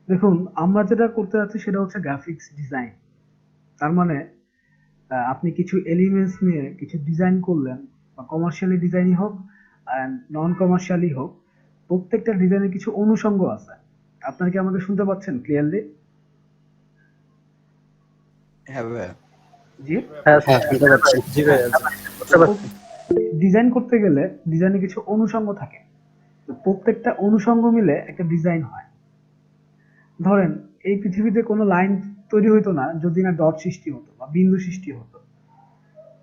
দেখুন, আমরা যেটা করতে যাচ্ছি সেটা হচ্ছে গ্রাফিক্স ডিজাইন। তার মানে আপনি কিছু এলিমেন্টস নিয়ে কিছু ডিজাইন করলেন, বা কমার্শিয়ালি ডিজাইনই হোক অ্যান্ড নন কমার্শিয়ালি হোক, প্রত্যেকটা ডিজাইনের কিছু অনুষঙ্গ আছে। আপনারা কি আমাকে শুনতে পাচ্ছেন ক্লিয়ারলি? হ্যাঁ ভাইয়া। জি। হ্যাঁ হ্যাঁ শুনতে পাচ্ছি। জি ভাইয়া জি বুঝতে পারছি। ডিজাইন করতে গেলে ডিজাইনে কিছু অনুষঙ্গ থাকে, তো প্রত্যেকটা অনুষঙ্গ মিলে একটা ডিজাইন হয়। ধরেন, এই পৃথিবীতে কোনো লাইন তৈরি হইতো না যদি না ডট সৃষ্টি হতো বা বিন্দু সৃষ্টি হতো।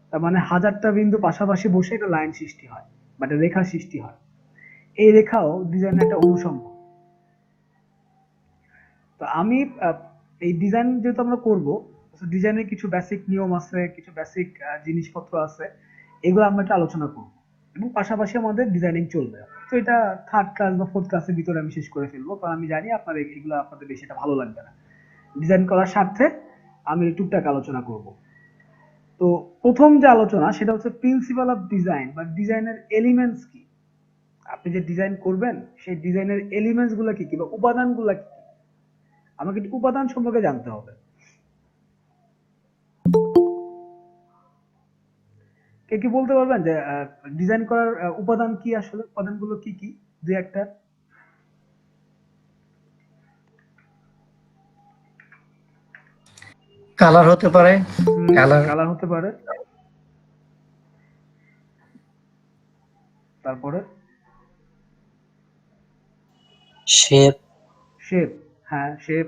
তার মানে হাজারটা বিন্দু পাশাপাশি বসে একটা লাইন সৃষ্টি হয় বা একটা রেখা সৃষ্টি হয়। এই রেখাও ডিজাইনের একটা অনুষঙ্গ। তো আমি এই ডিজাইন যেহেতু আমরা করব, ডিজাইনের কিছু বেসিক নিয়ম আছে, কিছু বেসিক জিনিসপত্র আছে, এগুলো আমরা একটা আলোচনা করব এবং পাশাপাশি আমাদের ডিজাইনিং চলবে। তো এটা থার্ড ক্লাস বা ফোর্থ ক্লাসের ভিতরে আমি শেষ করে ফেলবো, কারণ আমি জানি আপনাদের এগুলো আপনাদের বেশি একটা ভালো লাগবে না। ডিজাইন করার স্বার্থে আমি টুকটাক আলোচনা করব। তো প্রথম যে আলোচনা সেটা হচ্ছে প্রিন্সিপাল অফ ডিজাইন বা ডিজাইনের এলিমেন্টস কি। আপনি যে ডিজাইন করবেন সেই ডিজাইনের এলিমেন্টস গুলা কি কি বা উপাদানগুলা কি কি, আমাকে একটু উপাদান সম্পর্কে জানতে হবে। কে কি বলতে পারবেন যে ডিজাইন করার উপাদান কি, আসলে উপাদানগুলো কি কি, দুই একটা? কালার হতে পারে, কালার কালার হতে পারে, তারপরে শেপ। শেপ। হ্যাঁ, shape.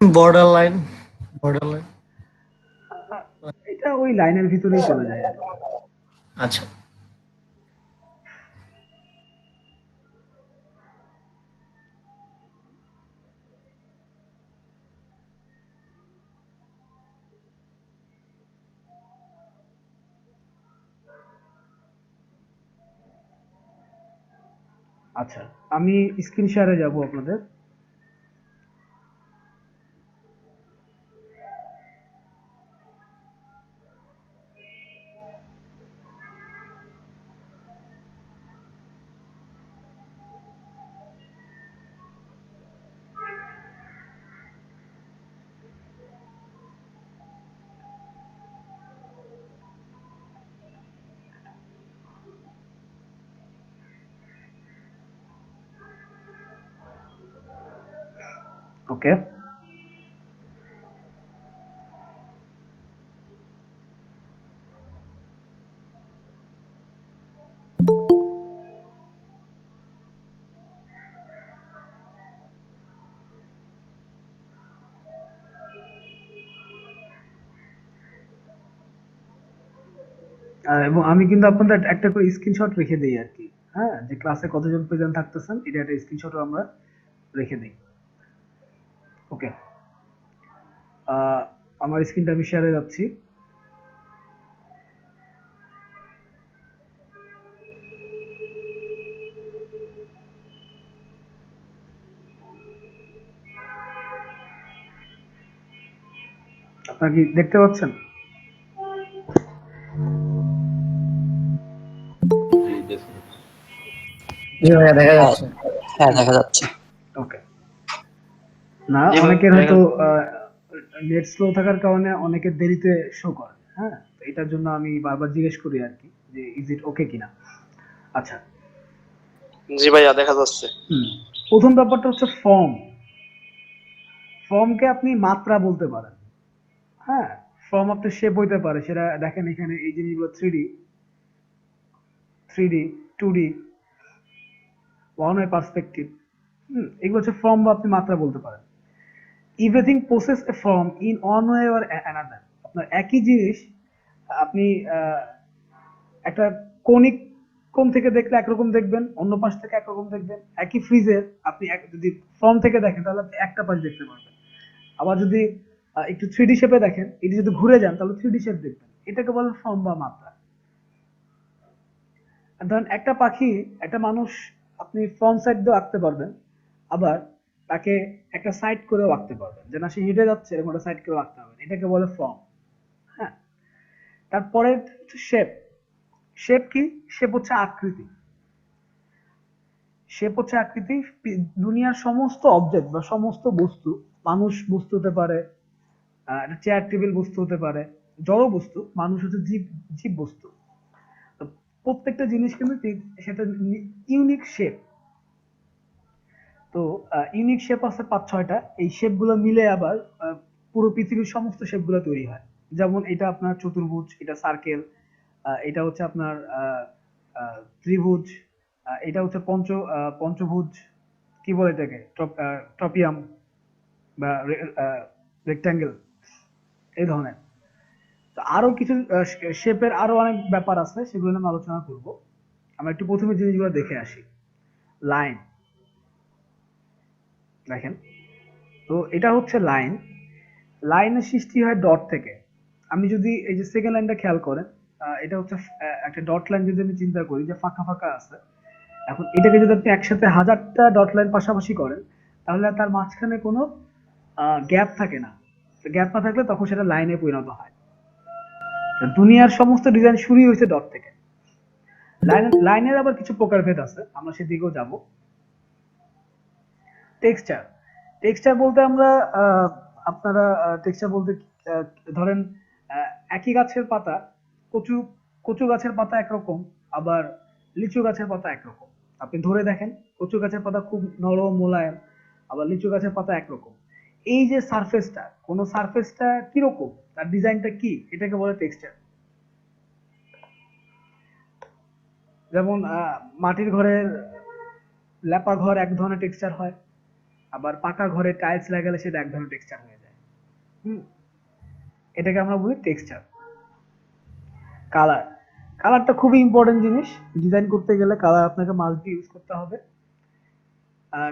Border line, border line. এটা ওই লাইনের ভিতরেই চলে যায় আর কি। আচ্ছা আচ্ছা, আমি স্ক্রিন শেয়ারে যাব আপনাদের। ওকে। এবং আমি কিন্তু আপনাদের একটা করে স্ক্রিনশট রেখে দেই আর কি। হ্যাঁ, যে ক্লাসে কতজন প্রেজেন্ট থাকতেছেন এটা একটা স্ক্রিনশটও আমরা রেখে দিই। ওকে। আমার স্ক্রিনটা আমি শেয়ারে যাচ্ছি। আপনারা কি দেখতে পাচ্ছেন? জি ভাইয়া দেখা যাচ্ছে। হ্যাঁ দেখা যাচ্ছে। ওকে। না, অনেকের হয়তো নেট স্লো থাকার কারণে অনেকের দেরিতে শো করে। হ্যাঁ, তো এটার জন্য আমি বারবার জিজ্ঞেস করি আর কি, যে ইজ ইট ওকে কিনা। আচ্ছা। জি ভাইয়া দেখা যাচ্ছে। প্রথম ব্যাপারটা হচ্ছে ফর্ম। ফর্মকে আপনি মাত্রা বলতে পারেন। হ্যাঁ, ফর্ম আপনার শেপ হইতে পারে, সেটা দেখেন এখানে এই জিনিসগুলো 3D, 3D, 2D, one way perspective. এগুলো হচ্ছে ফর্ম বা আপনি মাত্রা বলতে পারেন। Everything possess A form in one way or another. আপনার একই জিনিস আপনি একটা কনিক কোণ থেকে দেখলে একরকম দেখবেন, অন্য পাশ থেকে একরকম দেখবেন। একই ফ্রিজের আপনি যদি ফর্ম থেকে দেখেন তাহলে আপনি একটা পাশ দেখতে পারবেন। আবার যদি একটু 3D শেপে দেখেন, এটি যদি ঘুরে যান তাহলে 3D শেপ দেখবেন। এটাকে বলে ফর্ম বা মাত্রা। ধরেন একটা পাখি, একটা মানুষ আপনি ফ্রন্ট সাইড দিয়েও আঁকতে পারবেন, আবার তাকে একটা সাইড করেও আঁকতে পারবেন, যে না সে হেঁটে যাচ্ছে এরকম একটা সাইড করেও আঁকতে পারবেন। এটাকে বলে ফর্ম। হ্যাঁ, তারপরে হচ্ছে শেপ। শেপ কি? শেপ হচ্ছে আকৃতি। শেপ হচ্ছে আকৃতি। দুনিয়ার সমস্ত অবজেক্ট বা সমস্ত বস্তু, মানুষ বস্তু হতে পারে, চেয়ার টেবিল বস্তু হতে পারে, জড় বস্তু, মানুষ হচ্ছে জীব, জীব বস্তু। তো প্রত্যেকটা জিনিস কিন্তু সেটা ইউনিক শেপ। তো ইউনিক শেপ আছে ৫-৬টা। এই শেপ গুলো মিলে আবার পুরো পৃথিবীর সমস্ত শেপ গুলো তৈরি হয়। যেমন এটা আপনার চতুর্ভুজ, এটা সার্কেল, এটা হচ্ছে আপনার ত্রিভুজ, এটা হচ্ছে পঞ্চভুজ, কি বলে এটাকে, ট্রপিয়াম বা রেক্ট্যাঙ্গেল, এই ধরনের। তো আরো কিছু শেপের আরো অনেক ব্যাপার আছে, সেগুলো নিয়ে আমি আলোচনা করব। আমরা একটু প্রথমে জিনিসগুলো দেখে আসি। লাইন দেখেন, তো এটা হচ্ছে লাইন। লাইনের সৃষ্টি হয় ডট থেকে। আমি যদি এই যে সেকেন্ড লাইনটা খেয়াল করেন, এটা হচ্ছে একটা ডট লাইন। যদি আমি চিন্তা করি যে ফাঁকা ফাঁকা আছে, এখন এটাকে যদি আপনি একসাথে 1000টা ডট লাইন পাশাপাশি করেন, তাহলে তার মাঝখানে কোনো গ্যাপ থাকে না। গ্যাপ না থাকলে তখন সেটা লাইনে পরিণত হয়। দুনিয়ার সমস্ত ডিজাইন শুরুই হয়েছে ডট থেকে। লাইনের আবার কিছু প্রকারভেদ আছে, আমরা সেদিকেও যাব। টেক্সচার, টেক্সচার বলতে আমরা আপনারা টেক্সচার বলতে ধরেন একই গাছের পাতা, কচু কচু গাছের পাতা একরকম, আবার লিচু গাছের পাতা একরকম। আপনি ধরে দেখেন, কচু গাছের পাতা খুব নরম মোলায়েম, আবার লিচু গাছের পাতা একরকম। এই যে সারফেসটা, কোন সারফেসটা কিরকম, তার ডিজাইনটা কি, এটাকে বলে টেক্সচার। যেমন মাটির ঘরের লেপা ঘর এক ধরনের টেক্সচার হয়, আবার পাকা ঘরে টাইলস লাগালে সেটা এক ধরনের টেক্সচার হয়ে যায়। এটাকে আমরা বলি টেক্সচার। কালার, কালারটা খুবই ইম্পর্টেন্ট জিনিস। ডিজাইন করতে গেলে কালার আপনাকে মাস্ট বি ইউজ করতে হবে।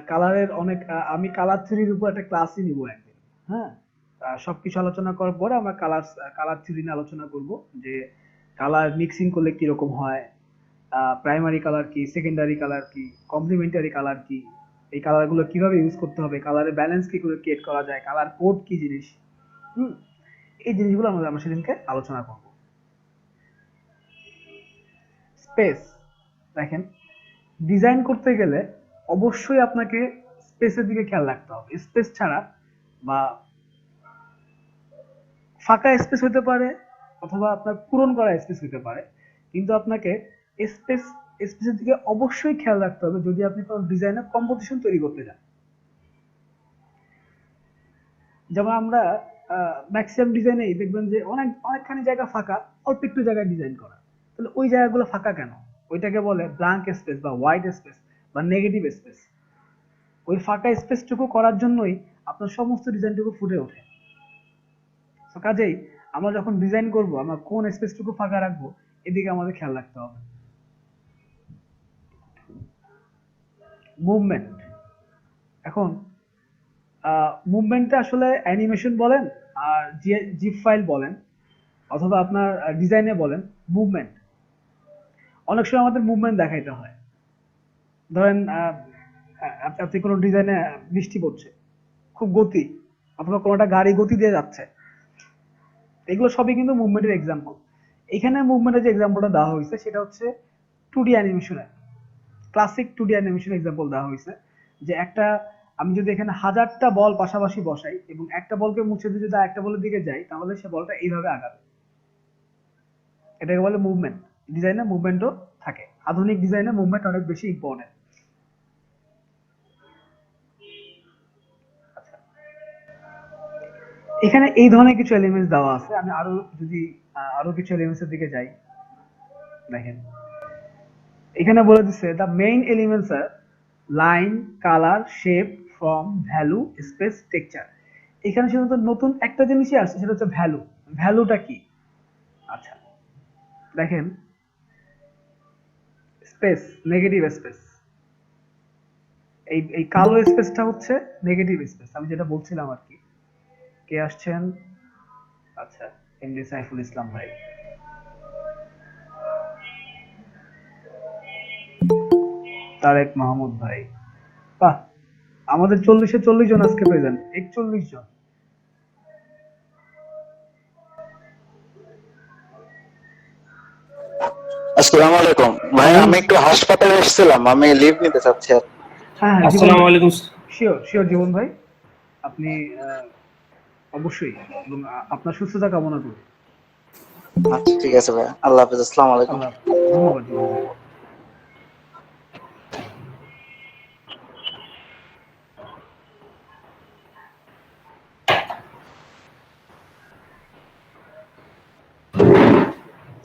কালারের অনেক আমি কালার থিওরির উপর একটা ক্লাসই নিব একদিন। হ্যাঁ, সবকিছু আলোচনা করার পরে আমরা কালার থিওরি নিয়ে আলোচনা করব, যে কালার মিক্সিং করলে কিরকম হয়, প্রাইমারি কালার কি, সেকেন্ডারি কালার কি, কমপ্লিমেন্টারি কালার কি, এই কালারগুলো কিভাবে ইউজ করতে হবে, কালারের ব্যালেন্স কি করে ক্রিয়েট করা যায়, কালার কোড কি জিনিস। হুম, এই জিনিসগুলো আমরা সেদিনকে আলোচনা করব। স্পেস দেখেন, ডিজাইন করতে গেলে অবশ্যই আপনাকে স্পেসের দিকে খেয়াল রাখতে হবে। স্পেস ছাড়া, বা ফাঁকা স্পেস হতে পারে অথবা আপনার পূরণ করা স্পেস হতে পারে, কিন্তু আপনাকে স্পেস স্পেসের দিকে অবশ্যই খেয়াল রাখতে হবে যদি আপনি কোনো ডিজাইনের কম্পোজিশন তৈরি করতে চান। যেমন আমরা ম্যাক্সিমাম ডিজাইনেই দেখবেন যে অনেকখানি জায়গা ফাঁকা, অল্প একটু জায়গায় ডিজাইন করা। তাহলে ওই জায়গাগুলো ফাঁকা কেন? ওইটাকে বলে ব্ল্যাঙ্ক স্পেস বা হোয়াইট স্পেস বা নেগেটিভ স্পেস। ওই ফাঁকা স্পেসটুকু করার জন্যই আপনার সমস্ত ডিজাইনটুকু ফুটে ওঠে। তো কাজেই আমরা যখন ডিজাইন করব, আমরা কোন স্পেসটুকু ফাঁকা রাখবো, এদিকে আমাদের খেয়াল রাখতে হবে। মুভমেন্ট, এখন মুভমেন্টটা আসলে অ্যানিমেশন বলেন আর জিপ ফাইল বলেন অথবা আপনার ডিজাইনে বলেন, মুভমেন্ট অনেক সময় আমাদের মুভমেন্ট দেখাইতে হয়। ধরেন আপনি কোনো ডিজাইনে বৃষ্টি পড়ছে, খুব গতি, অথবা কোনো একটা গাড়ি গতি দিয়ে যাচ্ছে, এগুলো সবই কিন্তু মুভমেন্টের এক্সাম্পল। এখানে মুভমেন্টের যে এক্সাম্পলটা দেওয়া হয়েছে সেটা হচ্ছে 2D অ্যানিমেশনের, classic 2D animation example দেওয়া হয়েছে। যে আমি যদি এখানে 1000টা বল পাশাপাশি বসাই এবং একটা বলকে মুছে দিয়ে যদি আরেকটা বলের দিকে যাই, তাহলে সে বলটা এইভাবে আগাবে। এটাকে বলে মুভমেন্ট। ডিজাইনে মুভমেন্টও থাকে, আধুনিক ডিজাইনে মুভমেন্ট অনেক বেশি ইম্পর্টেন্ট। এখানে এই ধরনের কিছু এলিমেন্টস দেওয়া আছে। আমি আরো কিছু এলিমেন্টস এর দিকে যাই, দেখেন এখানে বলে দিচ্ছে the main elements are line, colour, shape, form, value, space, texture. এখানে শুধু নতুন একটা জিনিসই আসছে, সেটা হচ্ছে ভ্যালু। ভ্যালুটা কি? আচ্ছা দেখেন, স্পেস, নেগেটিভ স্পেস, এই কালো স্পেসটা হচ্ছে নেগেটিভ স্পেস। আমি যেটা বলছিলাম আর কি। কে আসছেন? আচ্ছা, এমডি সাইফুল ইসলাম ভাই। তারেক মাহমুদ ভাই, বাহ, আমাদের 40-এ 40 জন আজকে প্রেজেন্ট, 41 জন। আসসালামু আলাইকুম ভাই, আমি একটু হাসপাতালে এসেছিলাম, আমি লিভ নিতে চাচ্ছি আর। হ্যাঁ হ্যাঁ জীবন আসসালামু আলাইকুম। শিওর শিওর জীবন ভাই, আপনি অবশ্যই, এবং আপনার সুস্থতা কামনা করি। আচ্ছা ঠিক আছে ভাই, আল্লাহ হাফেজ, আসসালামু আলাইকুম। আল্লাহ হাফেজ। ধন্যবাদ জীবন ভাই।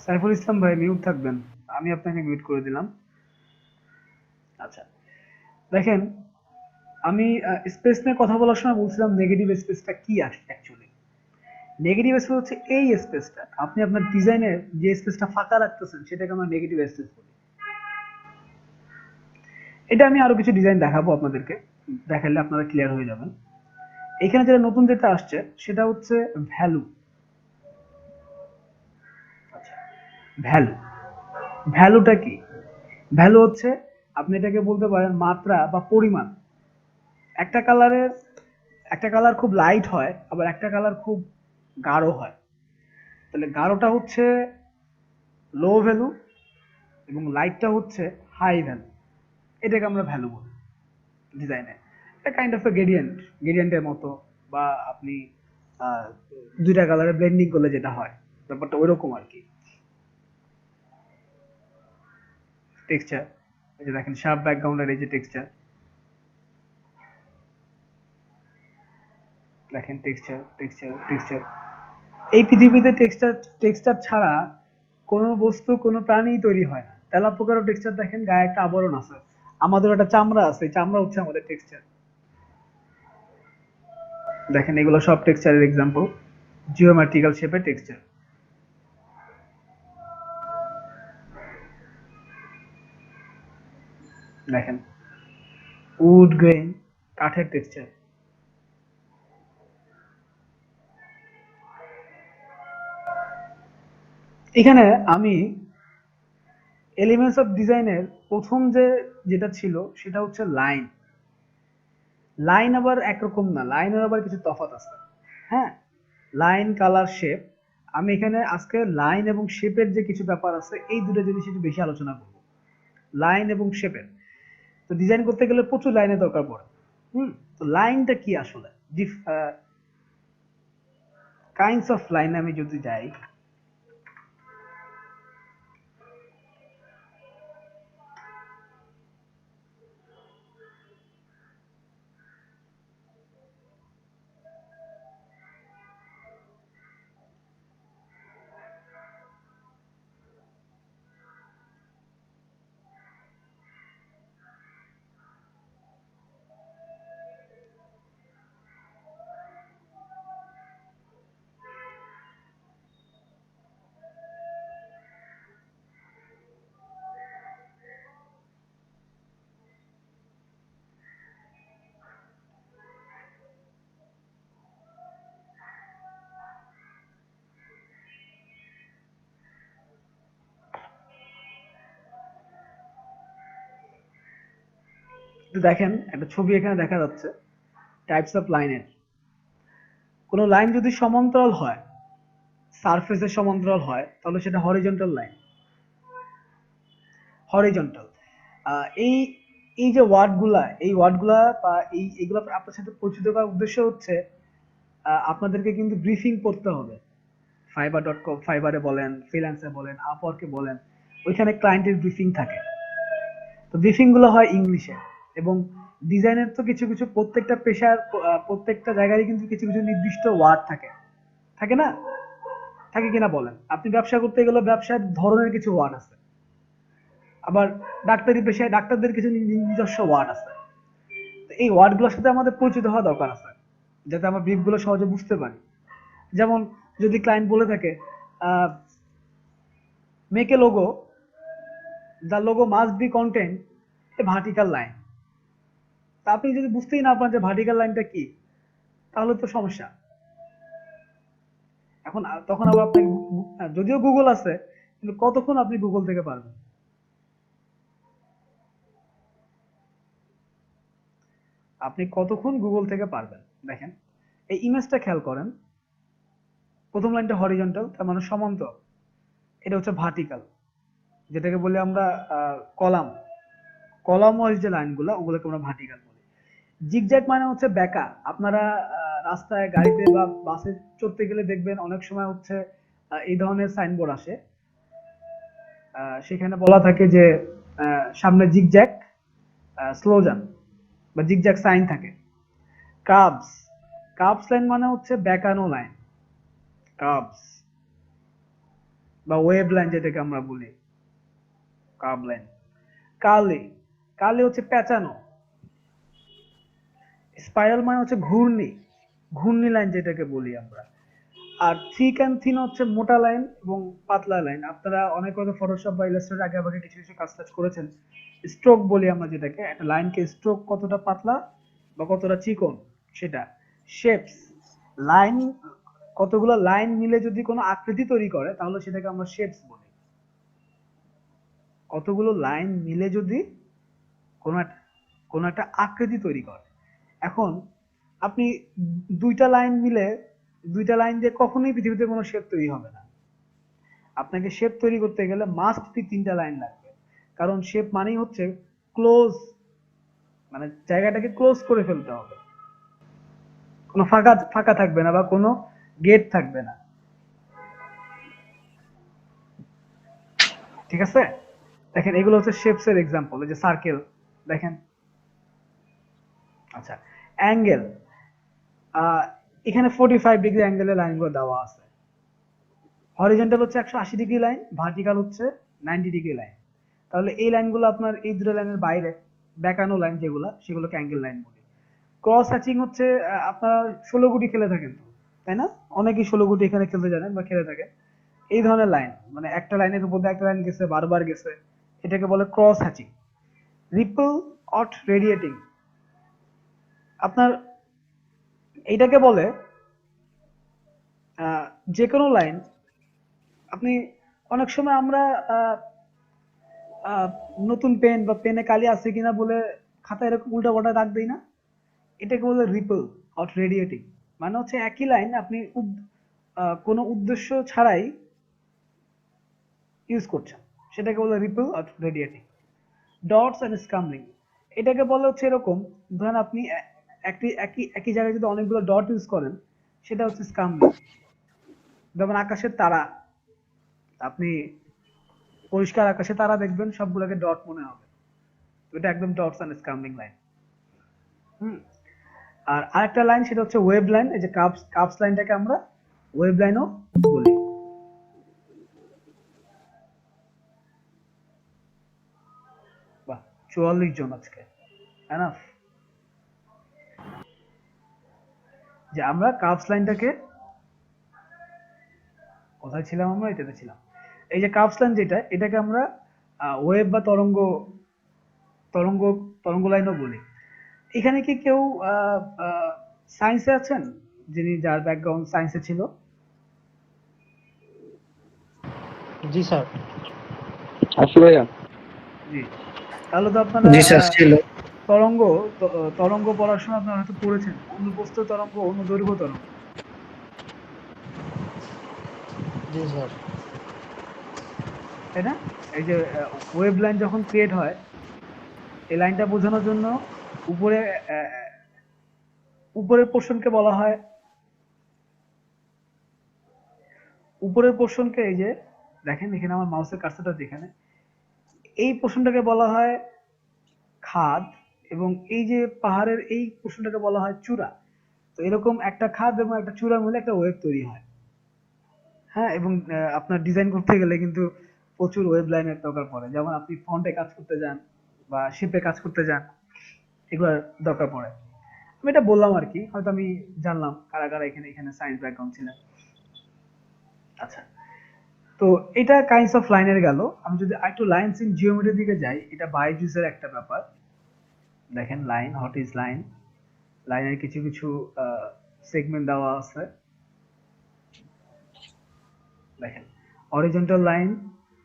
সাইফুল ইসলাম ভাই মিউট থাকবেন, আমি আপনাকে মিউট করে দিলাম। আচ্ছা দেখেন, আমি স্পেস নিয়ে কথা বলার সময় বলছিলাম নেগেটিভ স্পেসটা কি আসে অ্যাকচুয়ালি। নেগেটিভ স্পেস হচ্ছে এই স্পেসটা, আপনি আপনার ডিজাইনের যে স্পেসটা ফাঁকা রাখতেছেন সেটাকে আমরা নেগেটিভ স্পেস বলি। এটা আমি আরো কিছু ডিজাইন দেখাবো আপনাদেরকে, দেখালে আপনারা ক্লিয়ার হয়ে যাবেন। এখানে যেটা নতুন যেটা আসছে সেটা হচ্ছে ভ্যালু। আচ্ছা, ভ্যালু, ভ্যালুটা কি? ভ্যালু হচ্ছে, আপনি এটাকে বলতে পারেন মাত্রা বা পরিমাণ। একটা কালারের, একটা কালার খুব লাইট হয়, আবার একটা কালার খুব গাঢ় হয়। তাহলে গাঢ়টা হচ্ছে লো ভ্যালু এবং লাইটটা হচ্ছে হাই ভ্যালু, এটাকে আমরা ভ্যালু বলি ডিজাইনে। এটা কাইন্ড অফ এ গ্রেডিয়েন্ট, গ্রেডিয়েন্টের মতো, বা আপনি আহ, দুইটা কালারে ব্লেন্ডিং করলে যেটা হয় ব্যাপারটা ওইরকম আর কি। টেক্সচার, এই যে দেখেন শার্প ব্যাকগ্রাউন্ডের এই যে টেক্সচার, দেখেন টেক্সচার টেক্সচার টেক্সচার। এই পৃথিবীতে টেক্সচার, টেক্সচার ছাড়া কোনো বস্তু কোনো প্রাণী তৈরি হয় না। তেলাপোকারও টেক্সচার দেখেন, গায়ে একটা আবরণ আছে, আমাদের একটা চামড়া আছে, এই চামড়া হচ্ছে আমাদের টেক্সচার। দেখেন এগুলো সব টেক্সচারের এক্সাম্পল, জিওমেট্রিক্যাল শেপের টেক্সচার। দেখেন উড গ্রেইন, কাঠের টেক্সচার। এখানে আমি এলিমেন্টস অফ ডিজাইনের প্রথম যেটা ছিল সেটা হচ্ছে লাইন। লাইন আবার একরকম না, লাইনের আবার কিছু তফাৎ আছে। হ্যাঁ, লাইন, কালার, শেপ। আমি এখানে আজকে লাইন এবং শেপের যে কিছু ব্যাপার আছে এই দুটো জিনিস একটু বেশি আলোচনা করব, লাইন এবং শেপের। তো ডিজাইন করতে গেলে প্রচুর লাইনের দরকার পড়ে। তো লাইনটা কি আসলে, কাইন্ডস অফ লাইন আমি যদি যাই, দেখেন একটা ছবি এখানে দেখা যাচ্ছে টাইপস অফ লাইনের। কোনো লাইন যদি সমান্তরাল হয়, সারফেসের সমান্তরাল হয়, তাহলে সেটা হরিজন্টাল লাইন। হরিজন্টাল, এই এই যে ওয়ার্ডগুলা, এই ওয়ার্ডগুলা বা এইগুলা আপনার সাথে পরিচিত করার উদ্দেশ্য হচ্ছে আপনাদেরকে কিন্তু ব্রিফিং করতে হবে। fiverr.com, ফাইবারে বলেন, ফ্রিল্যান্সে বলেন, আপওয়ার্কে বলেন, ওইখানে ক্লায়েন্টের ব্রিফিং থাকে। তো ব্রিফিং গুলো হয় ইংলিশে। এবং ডিজাইনের তো কিছু কিছু প্রত্যেকটা পেশার প্রত্যেকটা জায়গায় কিন্তু কিছু কিছু নির্দিষ্ট ওয়ার্ড থাকে, থাকে না? থাকে কিনা বলেন? আপনি ব্যবসা করতে গেলে ব্যবসার ধরনের কিছু ওয়ার্ড আছে, আবার ডাক্তারি পেশায় ডাক্তারদের কিছু নিজস্ব ওয়ার্ড আছে। তো এই ওয়ার্ডগুলোর সাথে আমাদের পরিচিত হওয়া দরকার আছে, যাতে আমরা ব্রিফগুলো সহজে বুঝতে পারি। যেমন যদি ক্লায়েন্ট বলে থাকে make a logo, the logo must be content A vertical line. তা আপনি যদি বুঝতেই না পারেন যে ভার্টিক্যাল লাইনটা কি, তাহলে তো সমস্যা। এখন তখন আবার আপনি যদিও গুগল আছে, কিন্তু কতক্ষণ আপনি গুগল থেকে পারবেন? আপনি কতক্ষণ গুগল থেকে পারবেন? দেখেন এই ইমেজটা খেয়াল করেন, প্রথম লাইনটা হরিজন্টাল, তার মানে সমান্তরাল, এটা হচ্ছে ভার্টিক্যাল। যেটাকে বলি আমরা কলাম, কলাম ওয়াইজ যে লাইনগুলো ওগুলোকে আমরা ভার্টিক্যাল বলি। জিগজ্যাগ মানে হচ্ছে বেঁকা। আপনারা রাস্তায় গাড়িতে বা বাসে চড়তে গেলে দেখবেন অনেক সময় হচ্ছে এই ধরনের সাইনবোর্ড আসে, সেখানে বলা থাকে যে সামনে জিগজ্যাগ, স্লো যান, বা জিগজ্যাগ সাইন থাকে। কার্ভস, কার্ভস লাইন মানে হচ্ছে বেঁকানো লাইন, কার্ভস বা ওয়েভ লাইন যেটাকে আমরা বলি, কার্ভ লাইন। কার্লি, কার্লি হচ্ছে পেঁচানো। স্পাইরাল মানে হচ্ছে ঘূর্ণি, ঘূর্ণি লাইন যেটাকে বলি আমরা। আর থিক অ্যান্ড থিন হচ্ছে মোটা লাইন এবং পাতলা লাইন। আপনারা অনেক হয়তো ফটোশপ বা ইলাস্ট্রেটর আগে আগে কিছু কিছু কাজ টাজ করেছেন। স্ট্রোক বলি আমরা যেটাকে, একটা লাইনকে স্ট্রোক কতটা পাতলা বা কতটা চিকন সেটা। শেপস, লাইন, কতগুলো লাইন মিলে যদি কোনো আকৃতি তৈরি করে তাহলে সেটাকে আমরা শেপস বলি। কতগুলো লাইন মিলে যদি কোনো কোনো একটা আকৃতি তৈরি করে। এখন আপনি দুইটা লাইন মিলে, দুইটা লাইন দিয়ে কখনোই পৃথিবীতে কোনো শেপ তৈরি হবে না। আপনাকে শেপ তৈরি করতে গেলে মাস্ট বি তিনটা লাইন লাগবে, কারণ শেপ মানেই হচ্ছে ক্লোজ, মানে জায়গাটাকে ক্লোজ করে ফেলতে হবে, কোনো ফাঁকা ফাঁকা থাকবে না বা কোনো গেট থাকবে না। ঠিক আছে, দেখেন এগুলো হচ্ছে শেপস এর এক্সাম্পল। এই যে সার্কেল দেখেন। আচ্ছা, অ্যাঙ্গেল, এখানে 45 ডিগ্রি অ্যাঙ্গেলের লাইনগুলো দেওয়া আছে। হরিজন্টাল হচ্ছে 180 ডিগ্রি লাইন, ভার্টিক্যাল হচ্ছে 90 ডিগ্রি লাইন। তাহলে এই লাইনগুলো আপনার এই দুটো লাইনের বাইরে বেঁকানো লাইন যেগুলো, সেগুলোকে অ্যাঙ্গেল লাইন বলি। ক্রস হ্যাচিং হচ্ছে আপনারা 16 গুটি খেলে থাকেন তো, তাই না? অনেকেই 16 গুটি এখানে খেলতে জানেন বা খেলে থাকেন। এই ধরনের লাইন মানে একটা লাইনের উপর দিয়ে একটা লাইন গেছে, বারবার গেছে, এটাকে বলে cross hatching. Ripple or radiating, আপনার এইটাকে বলে যে কোনো লাইন আপনি, অনেক সময় আমরা আহ, আহ, নতুন পেন বা পেনে কালি আছে কিনা বলে খাতায় এরকম উল্টা পাল্টা দাগ দেই না, এটাকে বলে রিপল অর রেডিয়েটিং। মানে হচ্ছে একই লাইন আপনি কোনো উদ্দেশ্য ছাড়াই ইউজ করছেন, সেটাকে বলে ripple or radiating. Dots and scumbling, এটাকে বলে হচ্ছে এরকম, ধরেন আপনি একটি একই একই জায়গায় যদি অনেকগুলো ডট ইউজ করেন সেটা হচ্ছে স্কামলিং। যেমন আকাশের তারা, আপনি পরিষ্কার আকাশে তারা দেখবেন সবগুলোকে ডট মনে হবে, এটা একদম ডটস এন্ড স্কামলিং লাইন। হুম। আর আরেকটা লাইন সেটা হচ্ছে ওয়েভ লাইন। এই যে কাপস, কাপস লাইনটাকে আমরা ওয়েভ লাইনও বলি। বাহ, 44 জন আজকে, এনাফ। যে আমরা কাপস লাইনটাকে, কোথায় ছিলাম আমরা, এটাতে ছিলাম। এই যে কাপস লাইন যেটা, এটাকে আমরা ওয়েভ বা তরঙ্গ, তরঙ্গ তরঙ্গ লাইনও বলি। এখানে কি কেউ সায়েন্সে আছেন, যিনি যার ব্যাকগ্রাউন্ড সায়েন্সে ছিল? জি স্যার। আসলে ভাইয়া জি, তাহলে তো আপনারা জি স্যার ছিল। তরঙ্গ, তরঙ্গ পড়ার সময় আপনারা হয়তো পড়েছেন অনুপ্রস্থ তরঙ্গ, অনুদৈর্ঘ্য তরঙ্গ, জি স্যার। তাই না? এই যে ওয়েভ লাইন যখন ক্রিয়েট হয়, এই লাইনটা বোঝানোর জন্য উপরে উপরের পোর্শনকে বলা হয়, উপরের পোর্শনকে, এই যে দেখেন এখানে আমার মাউসের কার্সারটা যেখানে, এই পোর্শনটাকে বলা হয় খাদ, এবং এই যে পাহাড়ের এই পোর্শনটাকে বলা হয় চূড়া। তো এরকম একটা খাদ এবং একটা চূড়া মিলে একটা ওয়েভ তৈরি হয়। হ্যাঁ, এবং আপনার ডিজাইন করতে গেলে কিন্তু প্রচুর ওয়েব লাইনের দরকার পড়ে। যেমন আপনি ফন্টে কাজ করতে যান বা শেপে কাজ করতে যান, এগুলোর দরকার পড়ে। আমি এটা বললাম আর কি, হয়তো আমি জানলাম কারা কারা এখানে এখানে সায়েন্স ব্যাকগ্রাউন্ড ছিলেন। আচ্ছা, তো এটা কাইন্ডস অফ লাইনের গেল। আমি যদি একটু লাইনস ইন জিওমেট্রির দিকে যাই, এটা বাইজুসের একটা ব্যাপার। দেখেন লাইন, হোয়াট ইজ লাইন, লাইনের কিছু কিছু সেগমেন্ট দেওয়া আছে। দেখেন, অরিজেন্টাল লাইন,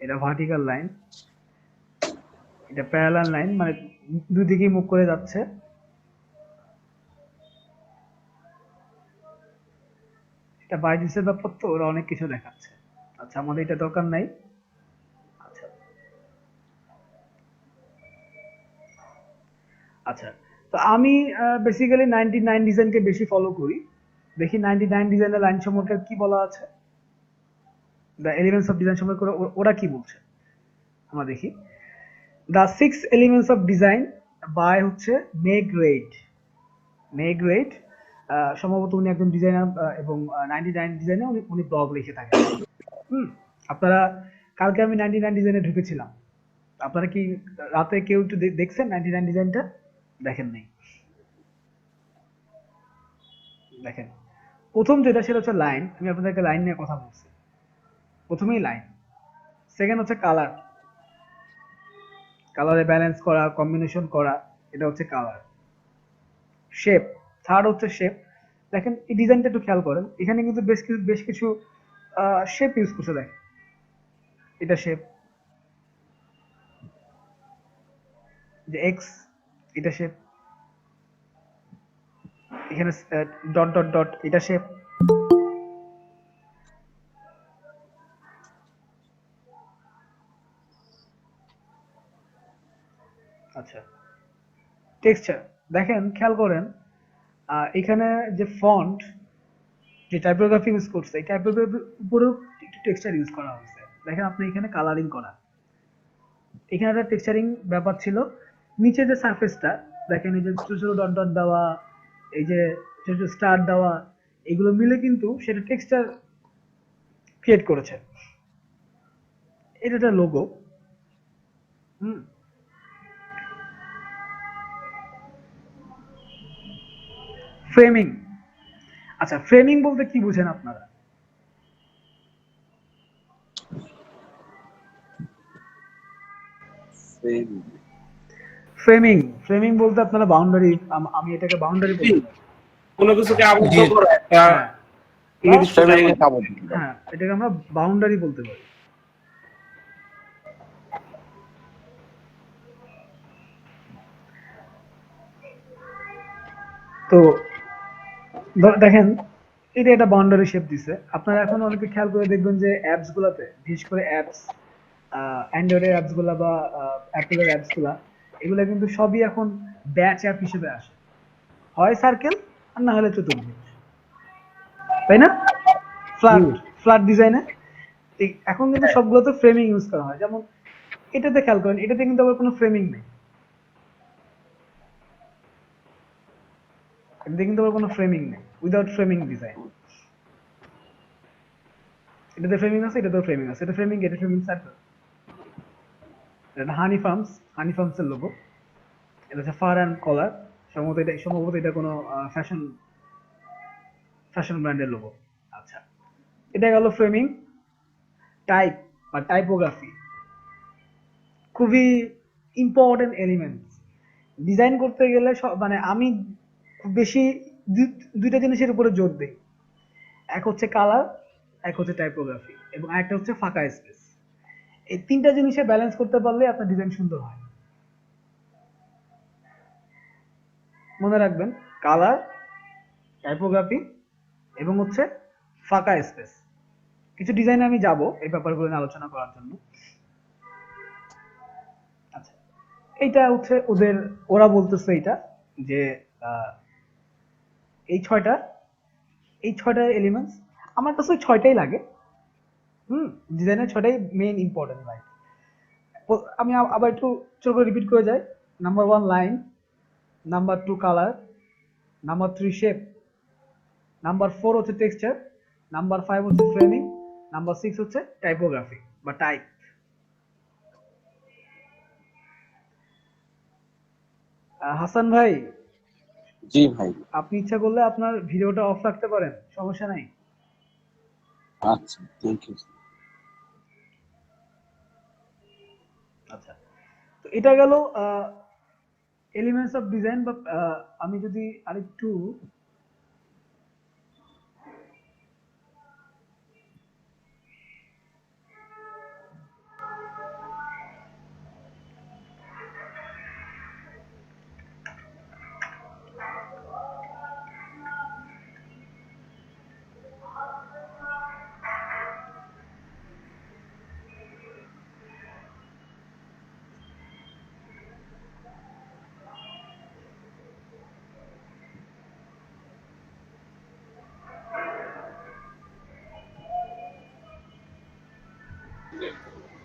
এটা ভার্টিক্যাল লাইন, এটা প্যারালাল লাইন, মানে দুই দিকেই মুভ করে যাচ্ছে। এটা বাইজুসের ব্যাপার, তো ওরা অনেক কিছু দেখাচ্ছে। আচ্ছা, আমাদের এটা দরকার নাই। আচ্ছা, আচ্ছা, তো আমি বেসিক্যালি 99 ডিজাইনকে বেশি ফলো করি। দেখি 99 ডিজাইনের লাইন সম্পর্কে কি বলা আছে, দ্য এলিমেন্টস অফ ডিজাইন সম্পর্কে ওরা কি বলছে আমরা দেখি। The 6 elements of design by হচ্ছে মেগ রেড। মেগ রেড সম্ভবত উনি একজন ডিজাইনার এবং 99 ডিজাইনে উনি ব্লগ লিখে থাকেন। আপনারা কালকে আমি 99 ডিজাইনে ঢুকেছিলাম, আপনারা কি রাতে কেউ একটু দেখছেন 99 ডিজাইনটা? দেখেন নাই? দেখেন, প্রথম যেটা সেটা হচ্ছে লাইন। আমি আপনাদেরকে লাইন নিয়ে কথা বলছি, প্রথমেই লাইন। সেকেন্ড হচ্ছে কালার, কালারে ব্যালেন্স করা, কম্বিনেশন করা, এটা হচ্ছে কালার। শেপ, থার্ড হচ্ছে শেপ। দেখেন এই ডিজাইনটা একটু খেয়াল করেন, এখানে কিন্তু বেশ কিছু শেপ ইউজ করছে। দেখেন এটা শেপ, যে এক্স, এটা শেপ, এখানে ডট ডট ডট, এটা শেপ। আচ্ছা, টেক্সচার দেখেন, খেয়াল করেন এখানে যে ফন্ট, যে টাইপোগ্রাফি ইউজ করছে, এই টাইপোগ্রাফির উপরেও একটু টেক্সচার ইউজ করা হয়েছে। দেখেন আপনি এখানে কালারিং করা, এখানে একটা টেক্সচারিং ব্যাপার ছিল। নিচে যে সারফেসটা দেখেন, এই যে ছোট ছোট ডট ডট দেওয়া, এই যে ছোট ছোট স্টার দেওয়া, এগুলো মিলে কিন্তু সেটা টেক্সচার ক্রিয়েট করেছে। এটা একটা লোগো। হুম, ফ্রেমিং। আচ্ছা, ফ্রেমিং বলতে কি বুঝেন আপনারা? ফ্রেমিং, ফ্রেমিং বলতে আপনারা বাউন্ডারি, আমি এটাকে বাউন্ডারি বলতে পারি। কোনো কিছুকে আবদ্ধ জি করা একটা হ্যাঁ, নির্দিষ্ট ফ্রেমিং জায়গায়। হ্যাঁ, এটাকে আমরা বাউন্ডারি বলতে পারি। তো দেখেন, এটা একটা বাউন্ডারি শেপ দিছে। আপনারা এখন অনেকে খেয়াল করে দেখবেন যে অ্যাপস গুলাতে, বিশেষ করে অ্যাপস, অ্যান্ড্রয়েডের অ্যাপস গুলা বা অ্যাপেলের অ্যাপস গুলা, এগুলা কিন্তু সবই এখন ব্যাচ অ্যাপ হিসেবে আসে, হয় সার্কেল আর না হলে চতুর্ভুজ, তাই না? ফ্ল্যাট, ফ্ল্যাট ডিজাইনে। এখন কিন্তু সবগুলোতে ফ্রেমিং ইউজ করা হয়। যেমন এটাতে খেয়াল করেন, এটাতে কিন্তু আবার কোনো ফ্রেমিং নেই, এটাতে কিন্তু আবার কোনো ফ্রেমিং নেই, উইদাউট ফ্রেমিং ডিজাইন। এটাতে ফ্রেমিং আছে, এটাতেও ফ্রেমিং আছে, এটা ফ্রেমিং, এটা ফ্রেমিং সার্কেল। এটা হানি ফার্মস, হানি ফার্মস এর লোগো। এটা হচ্ছে ফার অ্যান্ড কলার, সম্ভবত এটা কোনো ফ্যাশন ফ্যাশন ব্র্যান্ডের লোগো। আচ্ছা, এটা গেল ফ্রেমিং। টাইপ বা টাইপোগ্রাফি খুবই ইম্পর্টেন্ট এলিমেন্টস। ডিজাইন করতে গেলে মানে আমি খুব বেশি দুইটা জিনিসের উপরে জোর দিই। এক হচ্ছে কালার, এক হচ্ছে টাইপোগ্রাফি, এবং আরেকটা হচ্ছে ফাঁকা স্পেস। এই তিনটা জিনিসে ব্যালেন্স করতে পারলে আপনার ডিজাইন সুন্দর হয়। মনে রাখবেন, কালার, টাইপোগ্রাফি এবং হচ্ছে ফাঁকা স্পেস। কিছু ডিজাইনে আমি যাব এই ব্যাপারগুলো নিয়ে আলোচনা করার জন্য। আচ্ছা, এইটা হচ্ছে ওরা বলতেছে এটা যে আহ, এই ছয়টা এই ছয়টা এলিমেন্টস, আমার কাছে ওই ছয়টাই লাগে। ডিজাইনের ছয়টাই মেইন ইম্পর্টেন্ট ভাই। আমি আবার একটু ছোট করে রিপিট করে যাই। Number 1 line, number 2 colour, number 3 shape, number 4 হচ্ছে টেক্সচার, নাম্বার 5 হচ্ছে ফ্রেমিং, নাম্বার 6 হচ্ছে টাইপোগ্রাফি বা টাইপ। হাসান ভাই, জি ভাই। আপনি ইচ্ছা করলে আপনার ভিডিওটা অফ রাখতে পারেন, সমস্যা নাই। আচ্ছা, থ্যাংক ইউ। আচ্ছা, তো এটা গেল এলিমেন্টস অফ ডিজাইন। বা আমি যদি আরেকটু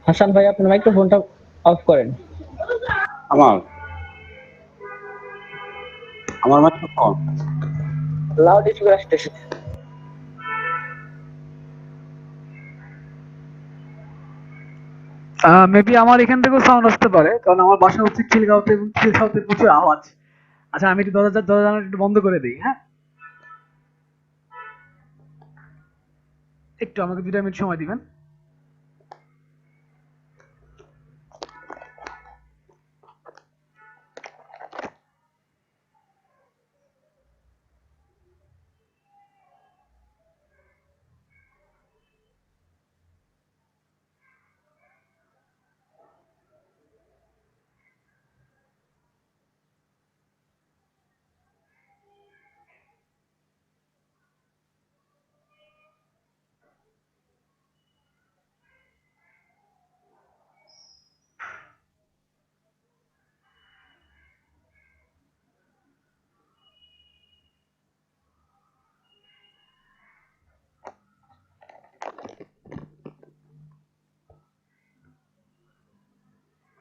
হাসান ভাই আপনার মাইক্রোফোনটা অফ করেন। আমার আমার মাইক্রোফোন লাউড স্পিকার আসতেছে। মেবি আমার এখান থেকেও সাউন্ড আসতে পারে, কারণ আমার বাসা হচ্ছে খিলগাঁওতে, এবং খিলগাঁওতে প্রচুর আওয়াজ। আচ্ছা, আমি একটু দরজা দরজা জানালা একটু বন্ধ করে দিই, হ্যাঁ? একটু আমাকে 2 মিনিট সময় দিবেন।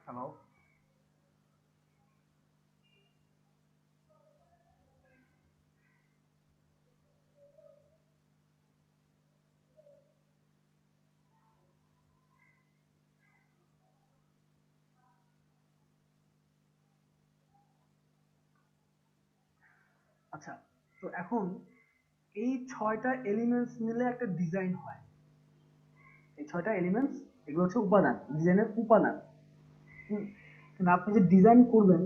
হ্যালো। আচ্ছা, তো এখন এই 6টা এলিমেন্টস মিলে একটা ডিজাইন হয়। এই 6টা এলিমেন্টস, এগুলো হচ্ছে উপাদান, ডিজাইনের উপাদান। হুম, কিন্তু আপনি যে ডিজাইন করবেন,